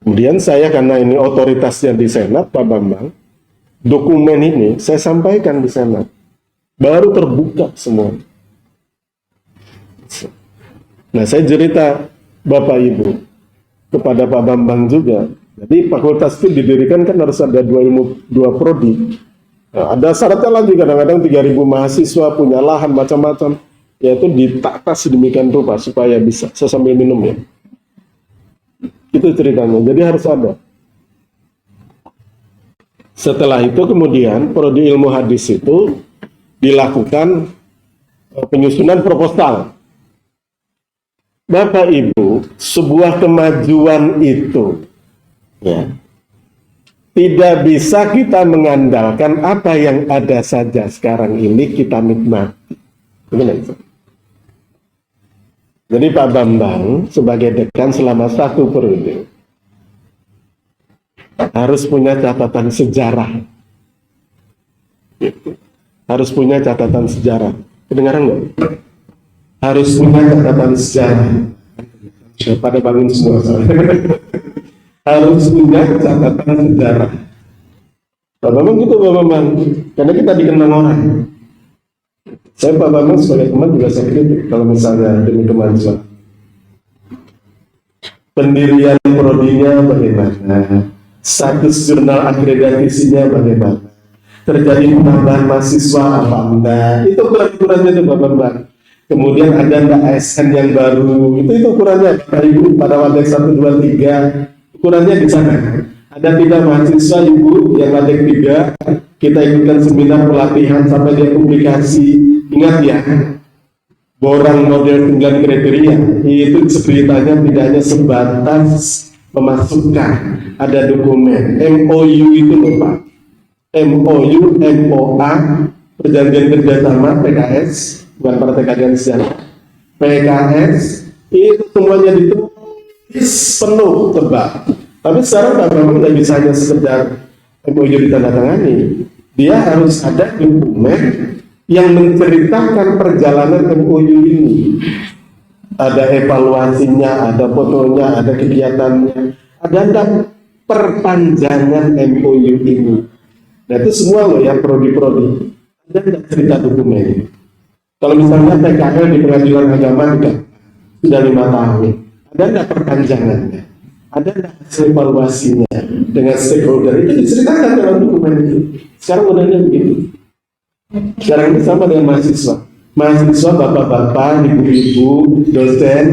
Kemudian saya karena ini otoritasnya di Senat, Pak Bambang, dokumen ini saya sampaikan di Senat. Baru terbuka semua. Nah saya cerita Bapak Ibu kepada Pak Bambang juga. Jadi fakultas itu didirikan kan harus ada 2 prodi. Nah, ada syaratnya lagi, kadang-kadang 3.000 mahasiswa punya lahan macam-macam. Yaitu ditata sedemikian rupa supaya bisa. Saya sambil minum ya. Itu ceritanya. Jadi harus ada. Setelah itu kemudian prodi ilmu hadis itu dilakukan penyusunan proposal. Bapak Ibu, sebuah kemajuan itu ya tidak bisa kita mengandalkan apa yang ada saja sekarang ini kita nikmati. Begitu. Jadi Pak Bambang sebagai dekan selama 1 periode harus punya catatan sejarah. Harus punya catatan sejarah. Kedengaran nggak? Harus punya catatan sejarah. Pada bangun semua. Harus punya catatan sejarah. Pak Bambang gitu Pak Bambang. Karena kita dikenang orang. Saya Pak Bambang sebagai teman juga saya kritik kalau misalnya demi kemajuan. Pendirian prodinya bagaimana? Status jurnal akreditasinya bagaimana? terjadi penambahan mahasiswa apa enggak, itu ukuran-ukurannya itu Bapak. Kemudian ada enggak ASN yang baru, itu ukurannya Bapak Ibu pada Wadek 1, 2, 3, ukurannya di sana. Ada tidak mahasiswa Ibu yang Wadek 3, kita ikutkan seminar pelatihan sampai dia publikasi. Ingat ya, borang model 9 kriteria itu ceritanya tidak hanya sebatas memasukkan, ada dokumen MOU itu loh Pak, MOU, MOA, perjanjian kerjasama PKS, bukan Partai Keadilan Sejahtera, PKS, itu semuanya ditulis penuh tebal. Tapi sekarang Pak Bambang tidak bisa hanya sekedar MOU ditandatangani, dia harus ada dokumen yang menceritakan perjalanan MOU ini. Ada evaluasinya, ada fotonya, ada kegiatannya, ada perpanjangan MOU ini. Nah itu semua loh yang prodi-prodi. Ada cerita dokumen. Kalau misalnya PKL di Pengadilan Agama sudah 5 tahun, ada nggak perpanjangannya? Ada nggak hasil evaluasinya dengan stakeholder? Itu diceritakan dalam dokumen itu. Sekarang modelnya begitu. Sekarang ini sama dengan mahasiswa. Mahasiswa, bapak-bapak, ibu-ibu, dosen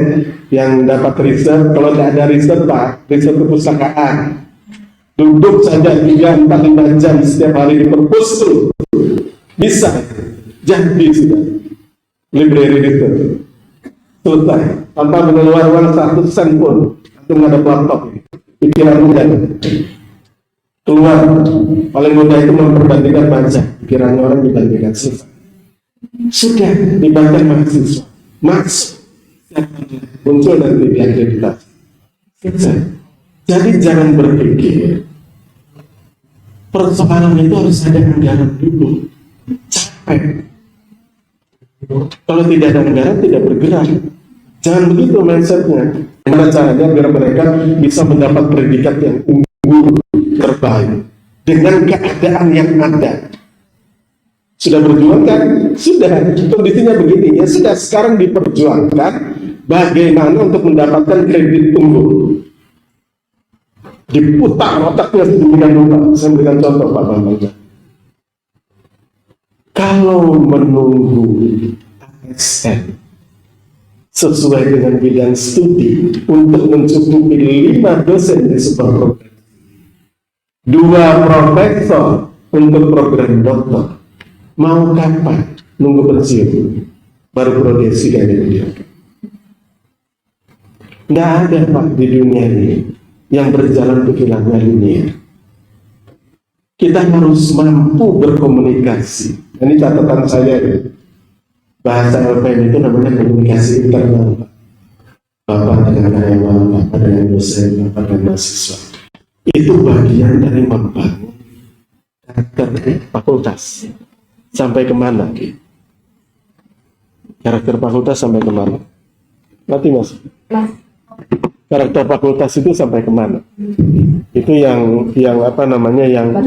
yang dapat riset. Kalau tidak ada riset Pak, riset perpustakaan, duduk saja 3, 4, 5 jam setiap hari di perpus tuh bisa jadi sudah library riset selesai tanpa mengeluarkan uang 1 sen pun. Itu ada laptop, pikiran mudah keluar. Paling mudah itu memperbandingkan baca, pikiran orang dibandingkan selesai. Sudah dibaca mahasiswa, masuk, muncul nanti di akreditasi. Jadi jangan berpikir persoalan itu harus ada anggaran dulu. Capek. Kalau tidak ada anggaran tidak bergerak. Jangan begitu mindsetnya. Gimana caranya biar mereka bisa mendapat predikat yang unggul terbaik dengan keadaan yang ada. Sudah berjuang kan? Sudah. Kondisinya begini, ya sudah sekarang diperjuangkan bagaimana untuk mendapatkan kredit unggul. Diputar otaknya sedemikian rupa. Saya berikan contoh Pak Bambang. Kalau menunggu ASN sesuai dengan bidang studi untuk mencukupi 5 dosen di sebuah program, 2 profesor untuk program doktor, mau kapan nunggu pensiun baru prodi kayak dia? Nggak ada Pak di dunia ini yang berjalan pikirannya linear. Kita harus mampu berkomunikasi. Ini catatan saya ya. Bahasa LPM itu namanya komunikasi internal. Bapak dengan karyawan, Bapak dengan dosen, Bapak dengan mahasiswa. Itu bagian dari membangun karakter fakultas. Sampai kemana? Karakter fakultas sampai kemana? Nanti Mas. Karakter fakultas itu sampai kemana? Itu yang apa namanya yang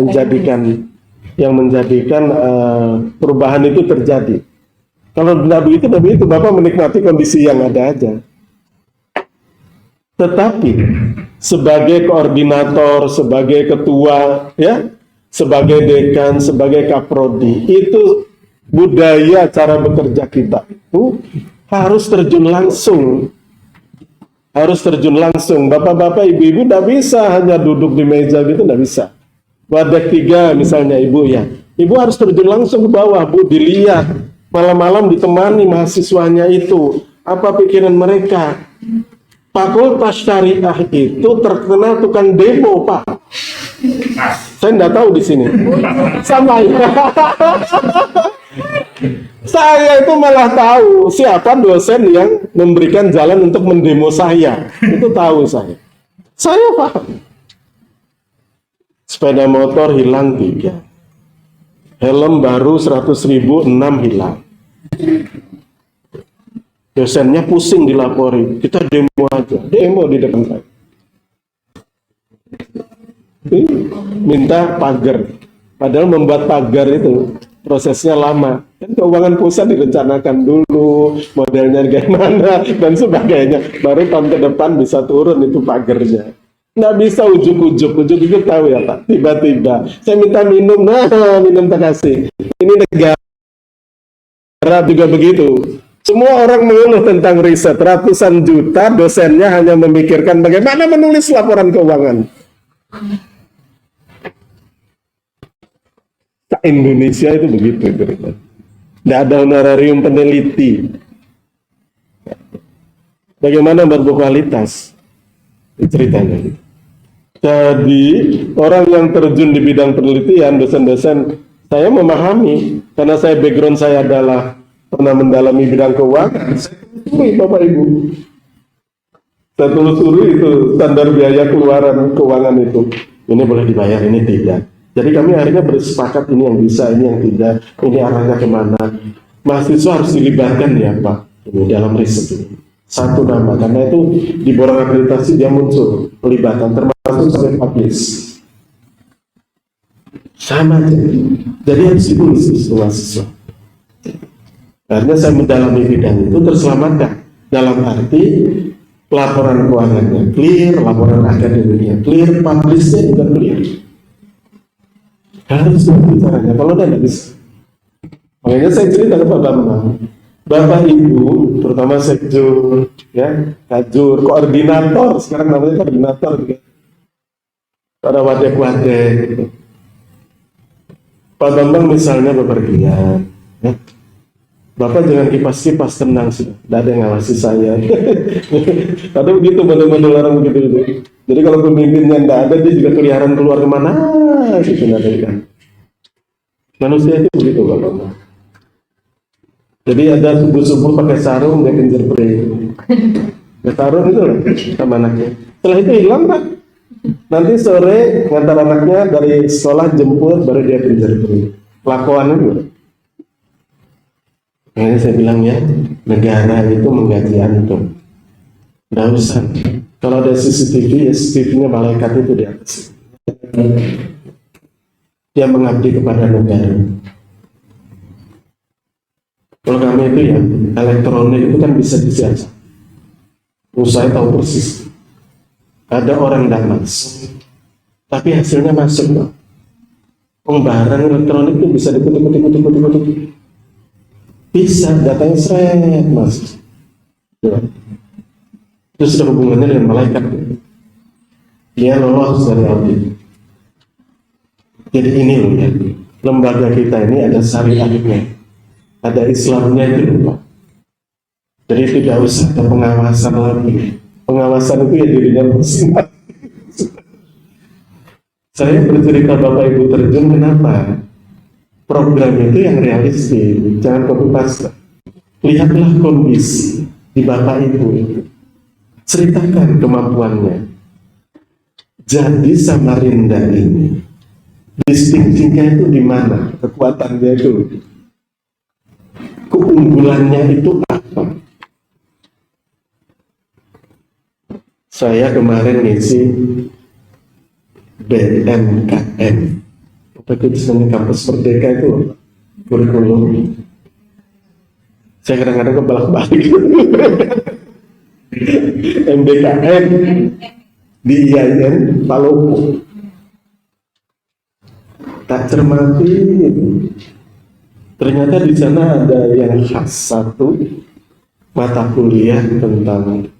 menjadikan perubahan itu terjadi. Kalau tidak begitu Bapak menikmati kondisi yang ada aja. Tetapi sebagai koordinator, sebagai ketua, ya, sebagai dekan, sebagai kaprodi, itu budaya cara bekerja kita itu harus terjun langsung. Harus terjun langsung. Bapak-bapak, ibu-ibu tidak bisa hanya duduk di meja gitu, tidak bisa. Wadek 3 misalnya ibu ya, ibu harus terjun langsung ke bawah, Bu, dilihat. Malam-malam ditemani mahasiswanya itu, apa pikiran mereka. Fakultas Syariah itu terkenal tukang demo, Pak. Saya tidak tahu di sini. Sama ya. Saya itu malah tahu siapa dosen yang memberikan jalan untuk mendemo saya. Itu tahu saya. Saya paham. Sepeda motor hilang 3. Helm baru 100.000, 6 hilang. Dosennya pusing dilapori. Kita demo aja. Demo di depan saya. Minta pagar. Padahal membuat pagar itu prosesnya lama. Kan keuangan pusat direncanakan dulu, modelnya bagaimana dan sebagainya. Baru tahun ke depan bisa turun itu pagarnya. Nggak bisa ujuk-ujuk tahu ya Pak. Tiba-tiba saya minta minum, nah minum tak kasih. Ini negara juga begitu. Semua orang mengeluh tentang riset, ratusan juta dosennya hanya memikirkan bagaimana menulis laporan keuangan. Indonesia itu begitu. Tidak ada honorarium peneliti. Bagaimana berkualitas? Ceritanya. Jadi orang yang terjun di bidang penelitian, dosen-dosen, saya memahami karena background saya adalah pernah mendalami bidang keuangan. Saya telusuri Bapak Ibu. Saya telusuri itu standar biaya keluaran keuangan itu. Ini boleh dibayar, ini tidak. Jadi kami akhirnya bersepakat ini yang bisa, ini yang tidak, ini arahnya kemana. Mahasiswa harus dilibatkan ya Pak, ini dalam riset ini. Satu nama, karena itu di borang akreditasi dia muncul pelibatan, termasuk sampai publish. Sama aja. Jadi harus ditulis itu mahasiswa. Karena saya mendalami bidang itu terselamatkan. Dalam arti laporan keuangannya clear, laporan akademiknya clear, publishnya juga clear. Harus caranya, kalau tidak bisa. Makanya saya cerita ke Pak Bambang, Bapak Ibu, terutama sekjur, ya, kajur, koordinator, sekarang namanya koordinator juga. Ada wadah-wadah gitu. Pak Bambang misalnya bepergian, ya. Bapak jangan kipas-kipas, tenang sudah, tidak ada yang ngawasi saya. Ada begitu, model-model orang begitu. Jadi kalau pemimpinnya tidak ada, dia juga keliaran keluar kemana, gitu kan. Manusia itu begitu Pak Bambang. Jadi ada subuh-subuh pakai sarung, dia kejar peri. Sarung itu loh, sama anaknya. Setelah itu hilang Pak. Nanti sore ngantar anaknya dari sekolah jemput, baru dia kejar peri. Lakuan itu. Makanya saya bilang ya, negara itu menggaji antum. Nggak usah. Kalau ada CCTV, ya CCTV-nya malaikat itu di atas. Dia mengabdi kepada negara. Kalau kami itu ya, elektronik itu kan bisa dijajah. Saya tahu persis. Ada orang tidak masuk, tapi hasilnya masuk loh. Barang elektronik itu bisa dikutik. Bisa, datanya seret masuk. Ya. Itu sudah hubungannya dengan malaikat. Dia lolos dari audit. Jadi ini loh ya, lembaga kita ini ada syariatnya, ada Islamnya itu Pak. Jadi tidak usah ada pengawasan lagi. Pengawasan itu ya dirinya bersinat. Saya bercerita Bapak Ibu terjun kenapa? Program itu yang realistis, jangan copy paste. Lihatlah kondisi di Bapak Ibu itu. Ceritakan kemampuannya. Jadi Samarinda ini distingsinya itu di mana? Kekuatannya itu, keunggulannya itu apa? Saya kemarin ngisi BMKM, apa itu disebutnya kampus Merdeka itu kurikulum. Saya kadang-kadang kebalak-balik. MBKM di IAIN Palopo. Tak cermati, ternyata di sana ada yang khas satu mata kuliah tentang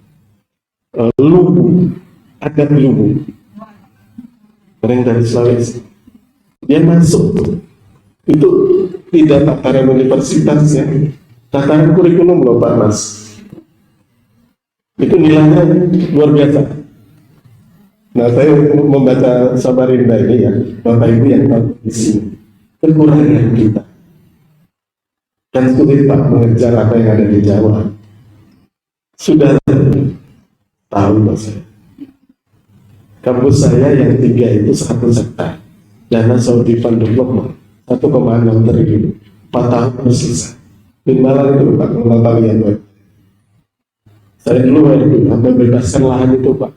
lubu, adat lubu. Orang dari Sulawesi, dia masuk itu tidak tataran universitas ya, tataran kurikulum loh Pak Mas. Itu nilainya luar biasa. Nah, saya membaca Samarinda ini ya, Bapak Ibu yang tahu di sini, kekurangan kita. Dan sulit Pak mengejar apa yang ada di Jawa. Sudah tahu Mas. Kampus saya yang 3 itu 1 hektar. Dana Saudi Fund Development 1,6 triliun. 4 tahun harus selesai. Di Malang itu Pak, kalau lihat Pak. Saya dulu sampai bebaskan lahan itu Pak.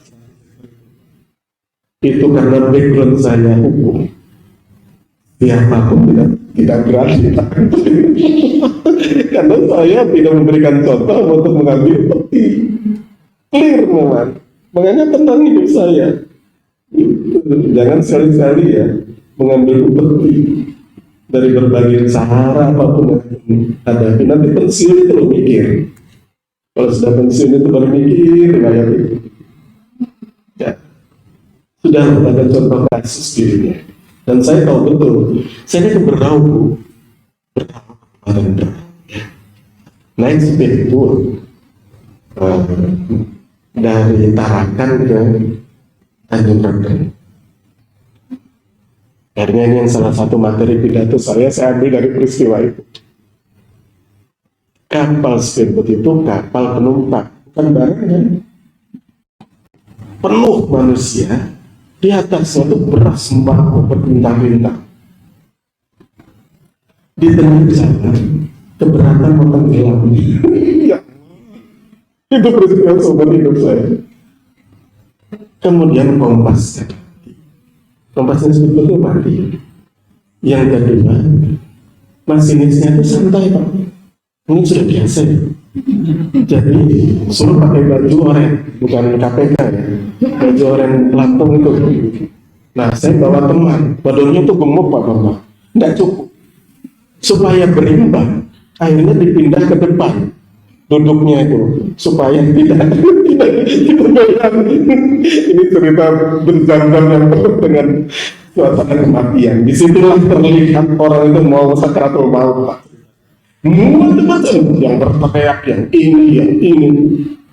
Itu karena background saya hukum. Siapapun tidak berani Pak. Karena saya tidak memberikan contoh untuk mengambil peti. Clear memang. Makanya tenang hidup saya. Jangan sekali-sekali ya mengambil upeti dari berbagai cara apapun yang hadapi. Nanti pensiun itu lo mikir. Kalau sudah pensiun itu baru mikir riwayat itu. Ya. Sudah ada contoh kasus dirinya. Dan saya tahu betul. Saya ini berau, Bu. Berau. Naik speedboat dari Tarakan ke Tanjung Priok. Akhirnya ini yang salah satu materi pidato saya ambil dari peristiwa itu. Kapal speedboat itu kapal penumpang, bukan barang kan? Penuh manusia, di atasnya itu beras sembako berbintang-bintang. Di tengah jalan, keberatan mau tenggelam. Ya. Itu peristiwa sobat hidup saya. Kemudian kompasnya sebetulnya mati. Yang kedua, masinisnya itu santai Pak. Ini sudah biasa ya. Jadi suruh pakai baju oranye, bukan KPK ya, baju oranye Lampung itu. Nah saya bawa teman, badannya tuh gemuk Pak Bapak, nggak cukup. Supaya berimbang, akhirnya dipindah ke depan duduknya itu supaya tidak goyang. Ini cerita berjam-jam yang penuh dengan suasana kematian. Disitulah terlihat orang itu mau sakratul maut Pak. Macam-macam yang berteriak, yang ini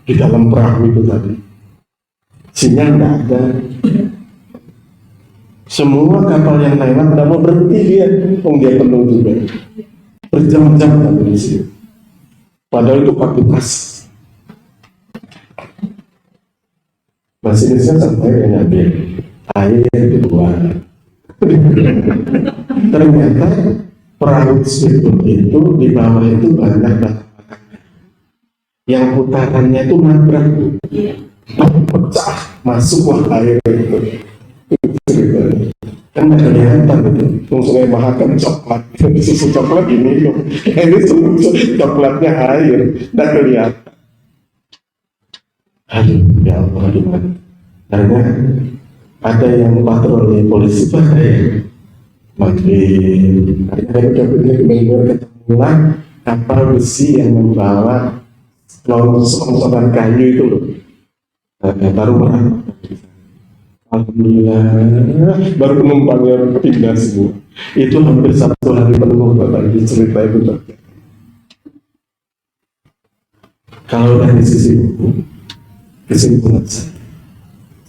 di dalam perahu itu tadi. Sinyal nggak ada. Semua kapal yang lewat nggak mau berhenti dia penuh juga. Berjam-jam tadi di sini. Padahal itu fakultas. Masinisnya sampai ngambil air di luar. Ternyata perahu speedboat itu di bawah itu banyak batang-batang yang putarannya itu nabrak, pecah, masuklah air itu. Kan nggak kelihatan itu, fungsinya makan coklat, susu coklat ini loh, ini susu coklatnya air, nggak kelihatan. Aduh, ya Allah, gimana? Karena ada yang patroli polisi pada ya, maghrib, ada ketemulah kapal besi yang membawa longsor-longsoran kayu itu loh, baru berapa? Alhamdulillah, baru penumpangnya pindah semua. Itu hampir 1 hari penuh Bapak di cerita itu. Kalau dari sisi hukum, kesimpulan saya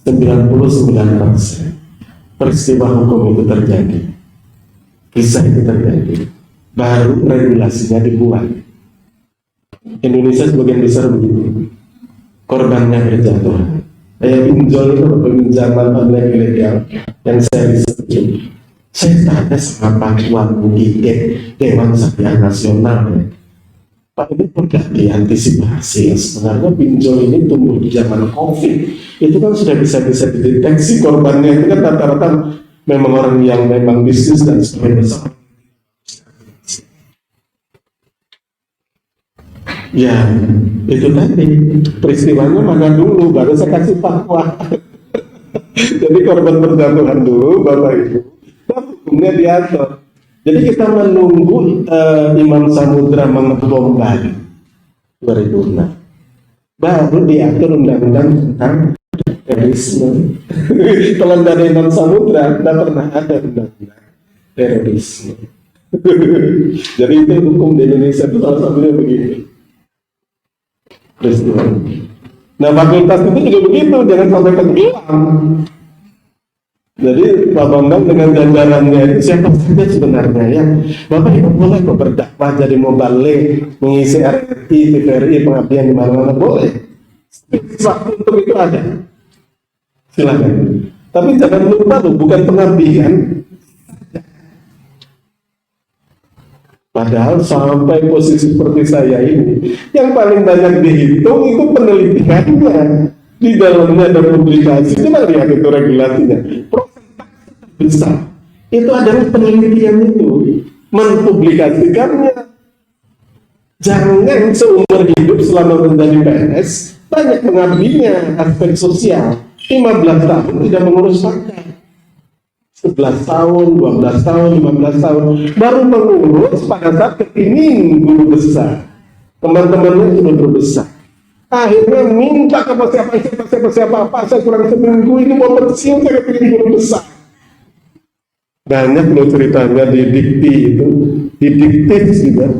99% peristiwa hukum itu terjadi, kisah itu terjadi, baru regulasinya dibuat. Indonesia sebagian besar begitu, korbannya berjatuhan. Kayak pinjol itu peminjaman online ilegal yang saya riset. Saya tanya sama Pak Wan Mugiek Dewan Syariah Nasional ya. Pak, ini perlu diantisipasi. Sebenarnya pinjol ini tumbuh di zaman COVID. Itu kan sudah bisa dideteksi korbannya. Itu kan rata-rata memang orang yang memang bisnis dan sebagainya. Ya, itu tadi peristiwanya mana dulu, baru saya kasih fatwa. Jadi korban berjatuhan dulu, Bapak Ibu, dan hukumnya diatur. Jadi kita menunggu Imam Samudra mengebom Bali 2006, baru diatur undang-undang tentang terorisme. Kalau dari Imam Samudra, tidak pernah ada undang-undang terorisme. Jadi itu hukum di Indonesia itu salah satunya begitu. Peristiwa. Nah, fakultas itu juga begitu, jangan sampai tenggelam. Jadi Pak Bambang dengan jajarannya itu siapa saja sebenarnya ya. Bapak Ibu boleh kok berdakwah jadi mubalik, mengisi RRI, TVRI, pengabdian di mana-mana boleh. Waktu untuk itu ada. Silakan. Tapi jangan lupa tuh, bukan pengabdian. Padahal sampai posisi seperti saya ini, yang paling banyak dihitung itu penelitiannya. Di dalamnya ada publikasi, coba lihat itu regulasinya. Prosentase besar itu adalah penelitian itu, mempublikasikannya. Jangan seumur hidup selama menjadi PNS banyak mengabdinya aspek sosial, 15 tahun tidak mengurus pakan. 11 tahun, 12 tahun, 15 tahun baru mengurus pada saat kepingin guru besar. Teman-temannya sudah berbesar. Akhirnya minta ke siapa, saya kurang seminggu ini mau pensiun, saya kepingin guru besar. Banyak loh ceritanya di dikti itu, di diktis juga.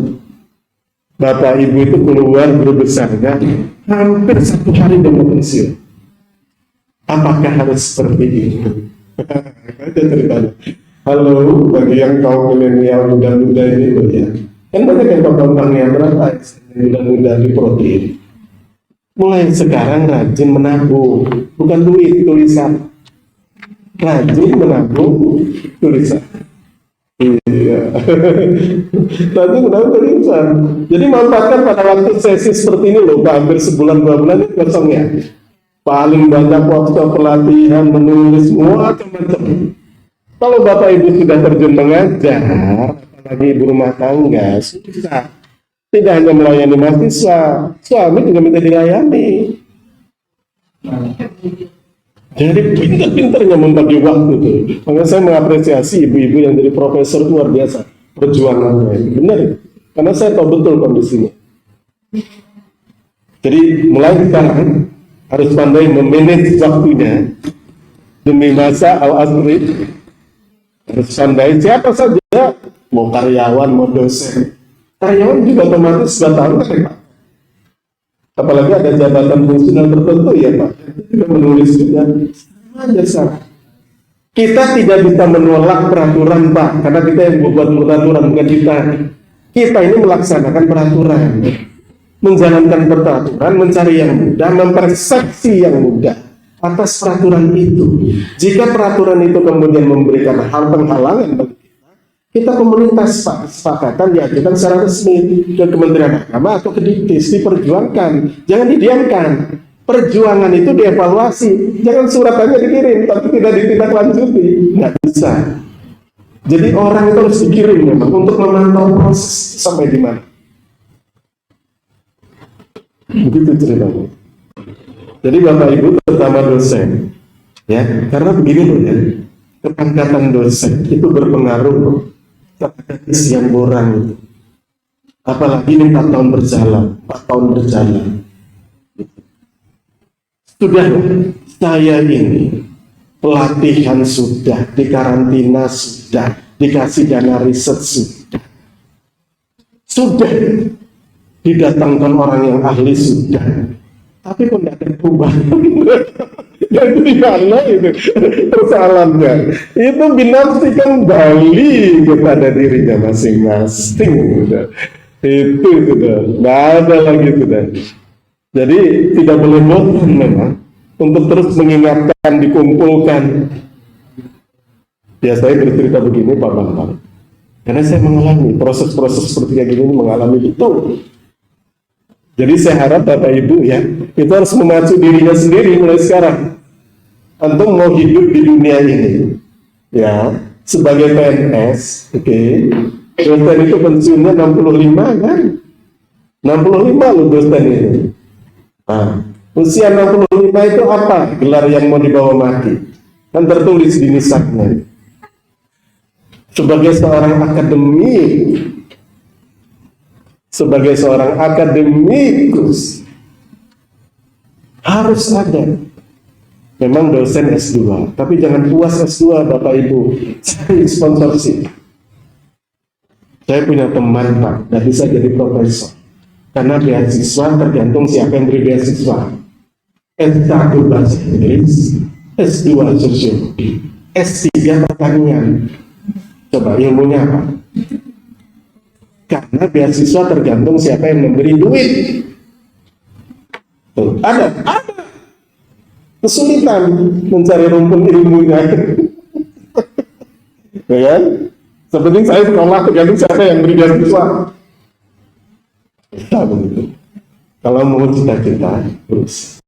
Bapak ibu itu keluar guru besarnya, hampir 1 hari dia mau pensiun. Apakah harus seperti itu? Ada ceritanya. Halo, bagi yang kaum milenial muda-muda ini loh ya. Kan banyak yang tontonannya berapa? Muda-muda di protein. Mulai sekarang rajin menabung, bukan duit, tulisan. Rajin menabung tulisan. Iya. Nanti menabung tulisan. Jadi manfaatkan pada waktu sesi seperti ini loh, hampir sebulan 2 bulan itu kosongnya. Paling banyak waktu pelatihan, menulis, macam-macam. Kalau Bapak Ibu sudah terjun mengajar, apalagi ibu rumah tangga, susah. Tidak hanya melayani mahasiswa, suami juga minta dilayani. Jadi pintar-pintarnya membagi waktu tuh. Makanya saya mengapresiasi ibu-ibu yang jadi profesor itu luar biasa perjuangannya. Benar, karena saya tahu betul kondisinya. Jadi mulai sekarang harus pandai memanage waktunya demi masa al-asri. Harus pandai siapa saja, mau karyawan, mau dosen. Karyawan juga otomatis sudah tahu kan Pak. Apalagi ada jabatan fungsional tertentu ya Pak. Kita menulis juga. Ada salah. Kita tidak bisa menolak peraturan Pak, karena kita yang membuat peraturan, bukan kita. Kita ini melaksanakan peraturan, menjalankan peraturan, mencari yang mudah, mempersepsi yang mudah atas peraturan itu. Jika peraturan itu kemudian memberikan hal penghalangan bagi kita komunitas kesepakatan diajukan secara resmi ke Kementerian Agama atau ke Diktis, diperjuangkan, jangan didiamkan. Perjuangan itu dievaluasi, jangan suratannya dikirim tapi tidak ditindaklanjuti, nggak bisa. Jadi orang itu harus dikirim memang untuk memantau proses sampai di mana. Begitu ceritanya. Jadi Bapak Ibu terutama dosen, ya, karena begini loh ya, kepangkatan dosen itu berpengaruh loh. Kesian orang itu. Apalagi ini 4 tahun berjalan, 4 tahun berjalan. Sudah, saya ini pelatihan sudah, dikarantina sudah, dikasih dana riset sudah didatangkan orang yang ahli sudah, tapi kok tidak ada perubahan. Dan di mana itu persoalannya? Itu binafsikan Bali kepada dirinya masing-masing. Itu sudah, nggak ada lagi sudah. Jadi tidak boleh bosan memang untuk terus mengingatkan, dikumpulkan. Ya saya bercerita begini Pak Bambang, karena saya mengalami proses-proses seperti kayak gini, mengalami itu. Jadi saya harap Bapak Ibu ya, itu harus memacu dirinya sendiri mulai sekarang. Antum mau hidup di dunia ini, ya, sebagai PNS, oke. Dosen itu pensiunnya 65 kan? 65 loh dosen itu. Nah, usia 65 itu apa gelar yang mau dibawa mati? Kan tertulis di nisabnya. Sebagai seorang akademik, sebagai seorang akademikus harus ada. Memang dosen S2, tapi jangan puas S2 Bapak Ibu, cari sponsorship. Saya punya teman Pak, tidak bisa jadi profesor karena beasiswa tergantung siapa yang beri beasiswa. S1 bahasa Inggris, S2 sosiologi, S3 pertanian. Coba ilmunya apa? Karena beasiswa tergantung siapa yang memberi duit. Tuh, ada kesulitan mencari rumpun ilmunya. Ya kan? Seperti saya sekolah tergantung siapa yang beri beasiswa. Kita begitu. Kalau mau cita-cita terus.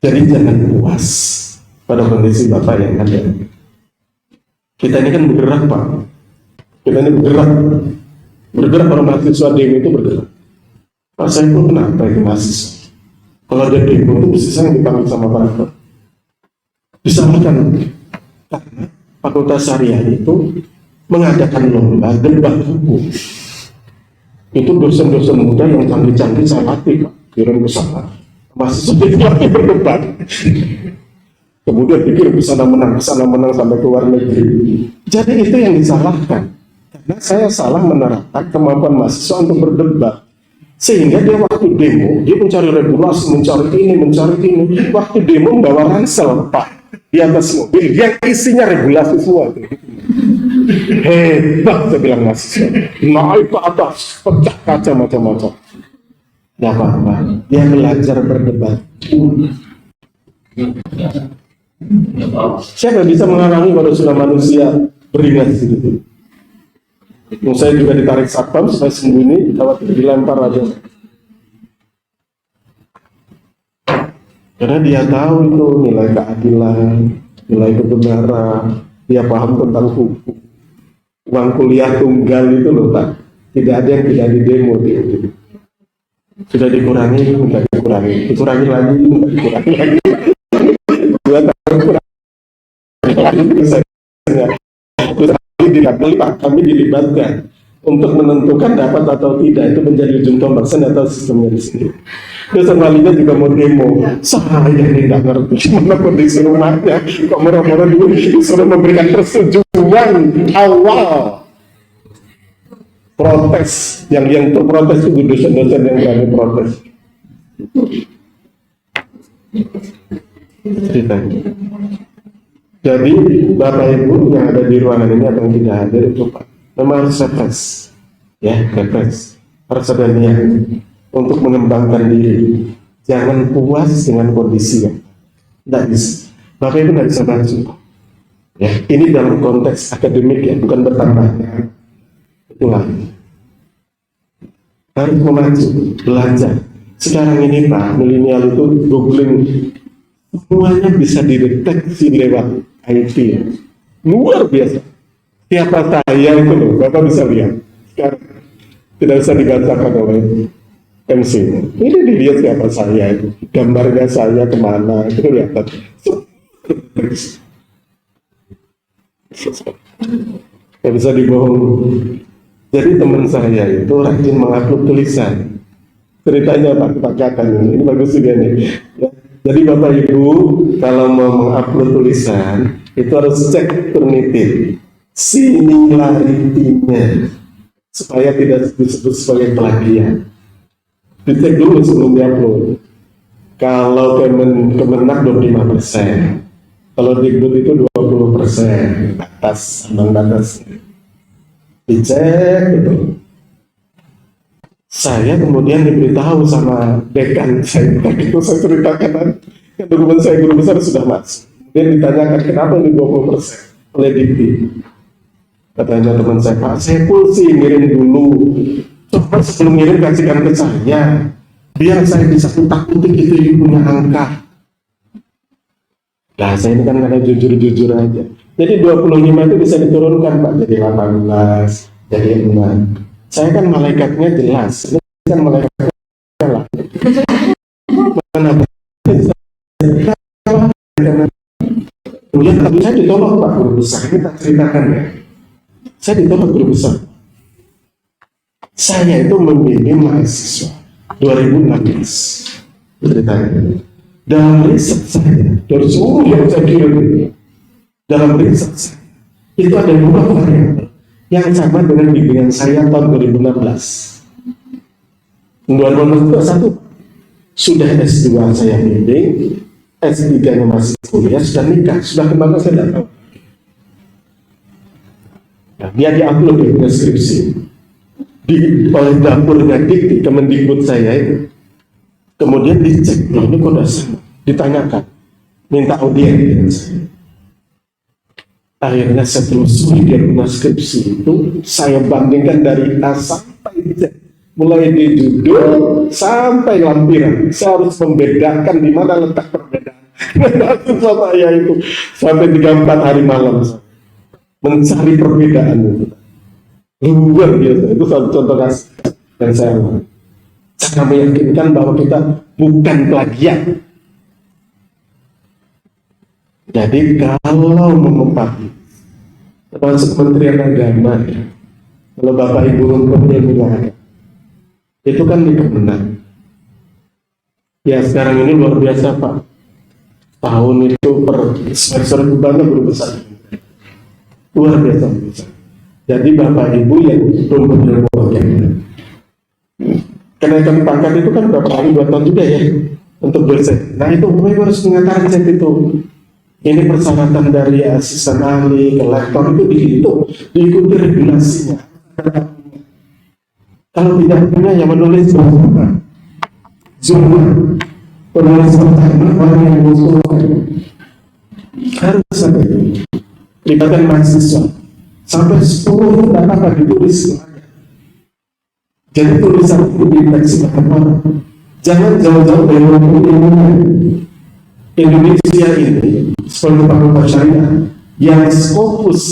Jadi jangan puas pada kondisi Bapak yang ada. Kita ini kan bergerak Pak. Kita ini bergerak para mahasiswa demo itu bergerak. Pak saya pun kenapa itu mahasiswa? Kalau ada demo itu bisa yang dipanggil sama para disalahkan karena Fakultas Syariah itu mengadakan lomba debat hukum. Itu dosen-dosen muda yang canggih-canggih saya latih, Pak, kirim ke sana. Masih sudah dilatih berdebat. Kemudian pikir bisa menang sampai ke luar negeri. Jadi itu yang disalahkan. Karena saya salah menerapkan kemampuan mahasiswa untuk berdebat. Sehingga dia waktu demo, dia mencari regulasi, mencari ini. Waktu demo membawa ransel, Pak, di atas mobil yang isinya regulasi semua. Hebat, saya bilang mahasiswa. Naik ke atas, pecah kaca macam-macam. Nggak apa-apa, dia belajar berdebat. Siapa bisa menghalangi kalau sudah manusia beringas gitu? Saya juga ditarik satpam, saya sembunyi, dilempar aja. Karena dia tahu itu nilai keadilan, nilai kebenaran, dia paham tentang hukum. Uang kuliah tunggal itu loh, Pak, tidak ada yang tidak didemo gitu. Sudah dikurangi lagi, lagi. 2 tahun kurangi. Kami dilibatkan untuk menentukan dapat atau tidak, itu menjadi ujung tombak. Saya tahu sistemnya di sini. Dosen walinya juga mau demo. Saya ini tidak ngerti gimana kondisi rumahnya. Kok murah-murah dulu disuruh memberikan persetujuan awal. Protes, yang terprotes itu dosen-dosen yang berani protes. Ceritanya. Jadi Bapak Ibu yang ada di ruangan ini atau yang tidak hadir itu Pak, memang harus refresh, ya refresh, harus ada niat untuk mengembangkan diri. Jangan puas dengan kondisi yang tidak bisa. Bapak Ibu tidak bisa maju. Ya, ini dalam konteks akademik ya, bukan bertambah. Itulah harus memaju, belajar. Sekarang ini Pak, milenial itu googling semuanya bisa dideteksi lewat IT. Luar biasa. Siapa saya itu loh, Bapak bisa lihat. Sekarang tidak usah dibacakan oleh MC. Ini dilihat siapa saya itu, gambarnya saya kemana itu kelihatan. Tidak bisa dibohong. Jadi teman saya itu rajin mengupload tulisan. Ceritanya Pak Kakak ini bagus juga nih. Ya. Jadi Bapak Ibu kalau mau mengupload tulisan itu harus cek Turnitin similarity-nya supaya tidak disebut sebagai plagiat. Dicek dulu sebelum diupload. Kalau Kemenak 25%, kalau Dikbud itu 20% batas, ambang batas. Dicek gitu. Saya kemudian diberitahu sama dekan saya, itu saya ceritakan dokumen saya guru besar sudah masuk. Kemudian ditanyakan kenapa ini 20% oleh Dikti. Katanya teman saya, Pak, saya pulsi ngirim dulu. Coba sebelum ngirim kasihkan ke saya, biar saya bisa utak-utik itu punya angka. Nah, saya ini kan ada jujur-jujur aja. Jadi 25 itu bisa diturunkan Pak, jadi 18, jadi 6. Saya kan malaikatnya jelas, ini kan malaikatnya lah. Mana kemudian tapi saya ditolak Pak Guru Besar, ini tak ceritakan ya. Saya ditolak Guru Besar. Saya itu membimbing mahasiswa 2016 ceritanya. Dalam riset saya, dari semua yang saya kirim, dalam riset saya, itu ada 2 variabel yang sama dengan bimbingan saya tahun 2016. 2016 itu satu, sudah S2 saya bimbing, S3-nya masih kuliah, sudah nikah, sudah kemana saya tidak tahu. Nah, dia diupload di deskripsi oleh dapurnya Dikti Kemendikbud saya itu. Kemudian dicek, loh ini kok dasar, ditanyakan, minta audiens. Akhirnya saya telusuri dari deskripsi itu, saya bandingkan dari A sampai Z, mulai di judul sampai lampiran. Saya harus membedakan di mana letak perbedaan. Mahasiswa saya itu sampai 3-4 hari malam mencari perbedaan itu. Luar biasa, itu satu contoh kasus yang saya lakukan. cara meyakinkan bahwa kita bukan plagiat. Jadi kalau menempati termasuk Kementerian Agama, kalau Bapak Ibu Kementerian itu kan di Kemenang. Ya sekarang ini luar biasa Pak. Tahun itu per semester bebannya belum besar. Luar biasa besar. Jadi Bapak Ibu yang belum berilmu kenaikan pangkat itu kan berapa kali 2 tahun juga ya untuk dosen. Nah itu Bapak harus mengatakan cek itu. Ini persyaratan dari asisten ahli ke lektor itu diikuti regulasinya. Kalau tidak punya yang menulis berapa? Jumlah penulis pertama orang yang mengusulkan harus ada libatkan mahasiswa sampai 10 apa ditulis. Jadi tulisan itu dideteksi orang. Jangan jauh-jauh dari Indonesia ini sebagai fakultas syariah yang fokus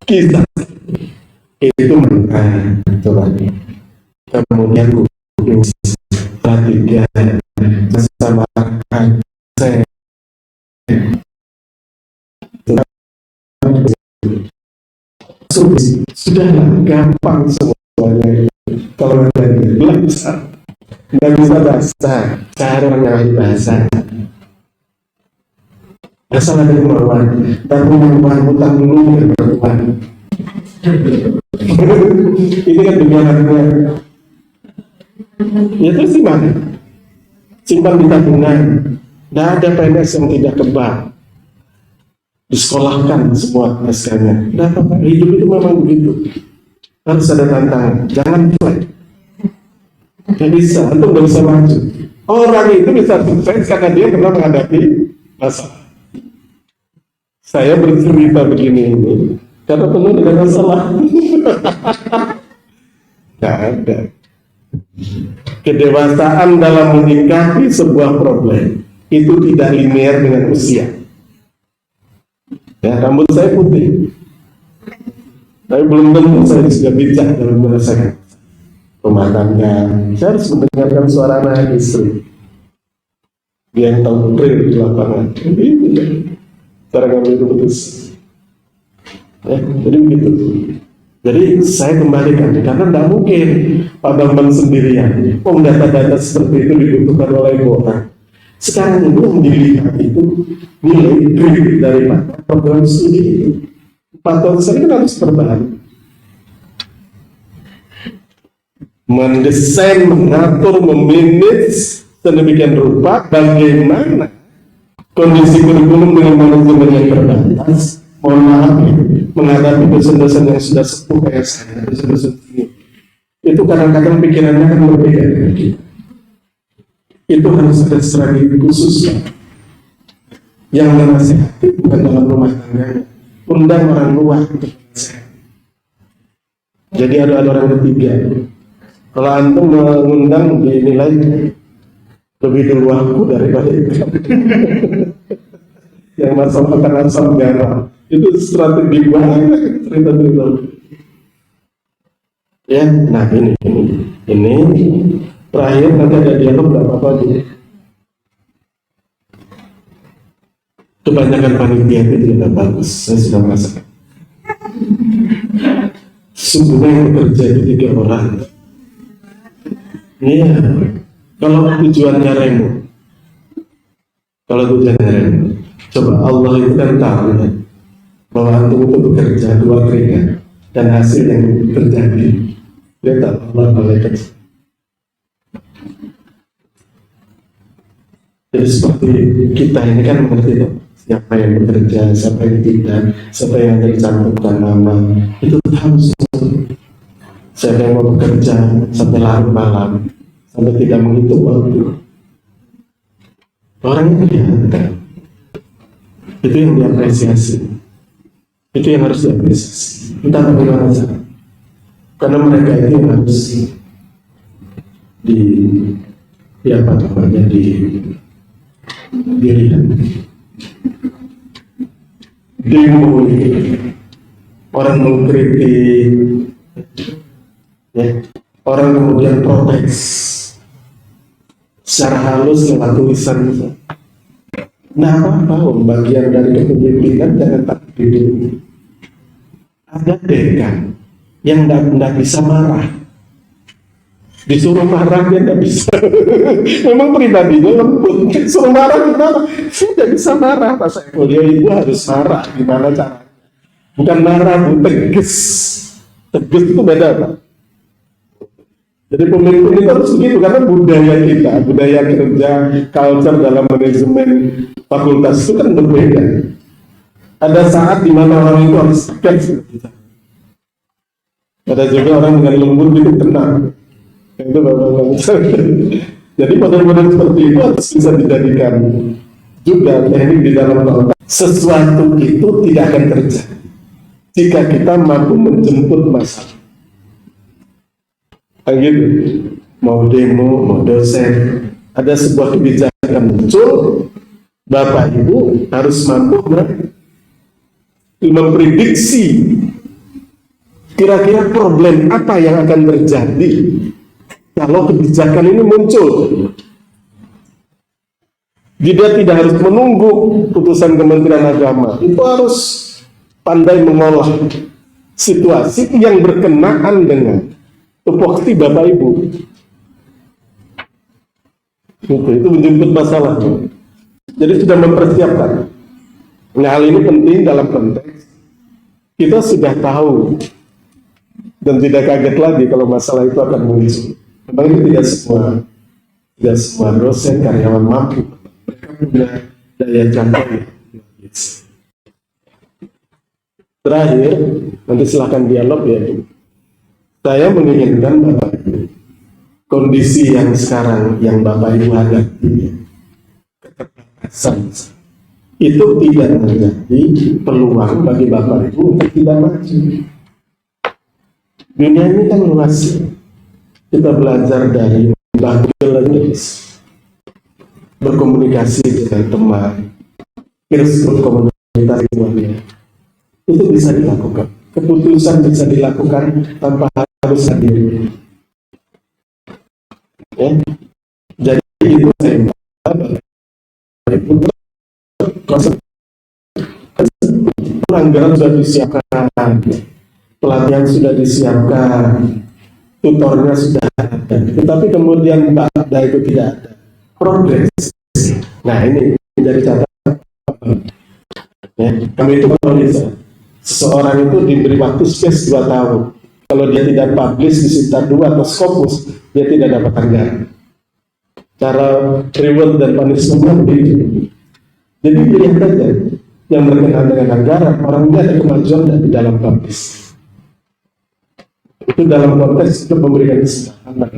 kita itu mereka coba kemudian tiga bersama saya sudahlah gampang semuanya kalau ada belajar nggak bisa bahasa cara mengenai bahasa asal ada kemauan dan kemampuan utang dulu yang berkembang. Ini kan dunia hardware. Ya terus gimana? Simpan di tabungan. Tidak ada PNS yang tidak kebal. Disekolahkan semua SK-nya. Tidak apa-apa. Hidup itu memang begitu. Harus ada tantangan. Jangan cuek. Tidak bisa. Itu nggak bisa maju. Orang itu bisa sukses karena dia pernah menghadapi masalah. Saya bercerita begini ini karena penuh dengan masalah. Tidak ada. Kedewasaan dalam menyikapi sebuah problem itu tidak linear dengan usia. Ya, rambut saya putih, tapi belum tentu saya sudah bijak dalam menyelesaikan rumah tangga. Saya harus mendengarkan suara anak istri. Dia yang tahu real di lapangan. Itu ya. Cara ngambil keputusan. Ya, jadi begitu. Jadi saya kembalikan karena tidak mungkin Pak Bambang sendirian. Data-data seperti itu dibutuhkan oleh orang. Sekarang ini yang dilihat itu nilai kredit dari program studi itu. 4 tahun saya kan harus berbahan. Mendesain, mengatur, memanage sedemikian rupa bagaimana kondisi kurikulum dengan manajemen yang terbatas. Mohon maaf menghadapi dosen-dosen yang sudah sepuh kayak saya, dosen-dosen ini itu kadang-kadang pikirannya kan berbeda dengan kita. Itu harus ada strategi khusus yang menasihati bukan dalam rumah tangga, undang orang luar untuk menasihati. Jadi ada orang ketiga. Kalau antum mengundang dinilai lebih dulu aku daripada itu. Yang masalah makan asam garam itu strategi banget cerita-cerita. Ya, nah ini terakhir nanti ada dialog nggak apa-apa aja. Kebanyakan panitia itu tidak bagus, saya sudah merasakan. Sungguhnya yang bekerja itu 3 orang. Iya, kalau tujuannya remo, coba Allah itu kan tahu ya, bahwa antum itu bekerja 2 keringat dan hasil yang terjadi dia tahu Allah malaikat. Jadi seperti kita ini kan mengerti dong, siapa yang bekerja, siapa yang tidak, siapa yang tercantumkan nama, itu tahu semua. Siapa yang mau bekerja sampai larut malam, sampai tidak menghitung waktu. Orang itu kelihatan. Itu yang diapresiasi. Itu yang harus diapresiasi. Entah bagaimana cara. Karena mereka itu yang harus dilihat demo orang mengkritik ya, orang kemudian protes secara halus lewat tulisan. Nah apa bagian dari kepemimpinan jangan tak dulu. Ada dekan yang tidak bisa marah, disuruh marah dia tidak bisa. Memang pribadinya lembut, suruh marah gimana? Saya tidak bisa marah. Pas saya kuliah ibu harus marah, gimana cara? Bukan marah, bu, tegas. Tegas itu beda, Pak. Jadi pemimpin itu harus begitu, karena budaya kita, budaya kerja, culture dalam manajemen fakultas itu kan berbeda. Ada saat di mana orang itu harus tegas. Ada juga orang dengan lembut itu tenang. Itu jadi model-model seperti itu harus bisa dijadikan juga teknik di dalam fakultas. Sesuatu itu tidak akan terjadi jika kita mampu menjemput masalah. Gitu. Mau demo, mau dosen, ada sebuah kebijakan muncul, Bapak Ibu harus mampu memprediksi kira-kira problem apa yang akan terjadi kalau kebijakan ini muncul. Dia tidak harus menunggu putusan Kementerian Agama, itu harus pandai mengolah situasi yang berkenaan dengan tupoksi Bapak Ibu. Itu menjemput masalah. Jadi sudah mempersiapkan. Nah, hal ini penting dalam konteks kita sudah tahu dan tidak kaget lagi kalau masalah itu akan muncul. Memang itu tidak semua dosen karyawan mampu. Mereka punya daya jangkau. Terakhir, nanti silahkan dialog ya. Saya menginginkan Bapak Ibu, kondisi yang sekarang yang Bapak Ibu hadapi, keterbatasan itu tidak menjadi peluang bagi Bapak Ibu untuk tidak maju. Dunia ini kan luas. Kita belajar dari bagus, berkomunikasi dengan teman, peers komunitas itu bisa dilakukan. Keputusan bisa dilakukan tanpa harus hadir. Ya. Jadi itu saya anggaran sudah disiapkan, pelatihan sudah disiapkan, tutornya sudah ada, tetapi kemudian ada itu tidak ada progres. Nah ini menjadi catatan. Ya, kami itu kalau bisa seseorang itu diberi waktu space 2 tahun. Kalau dia tidak publish di Sinta 2 atau Scopus, dia tidak dapat anggaran. Cara reward dan punishment begitu. Jadi lihat saja yang berkenaan dengan anggaran, orangnya ada kemajuan dari dalam publish. Itu dalam konteks untuk memberikan kesempatan.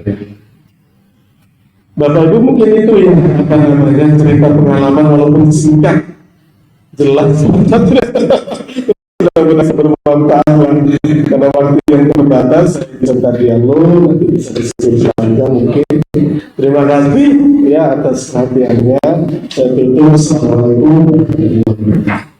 Bapak Ibu mungkin itu yang apa namanya cerita pengalaman walaupun singkat, jelas. Mudah-mudahan bermanfaat karena waktu yang terbatas. Saya bisa dialog, nanti bisa diskusi panjang mungkin. Terima kasih ya atas perhatiannya. Saya tutup. Assalamualaikum warahmatullahi wabarakatuh.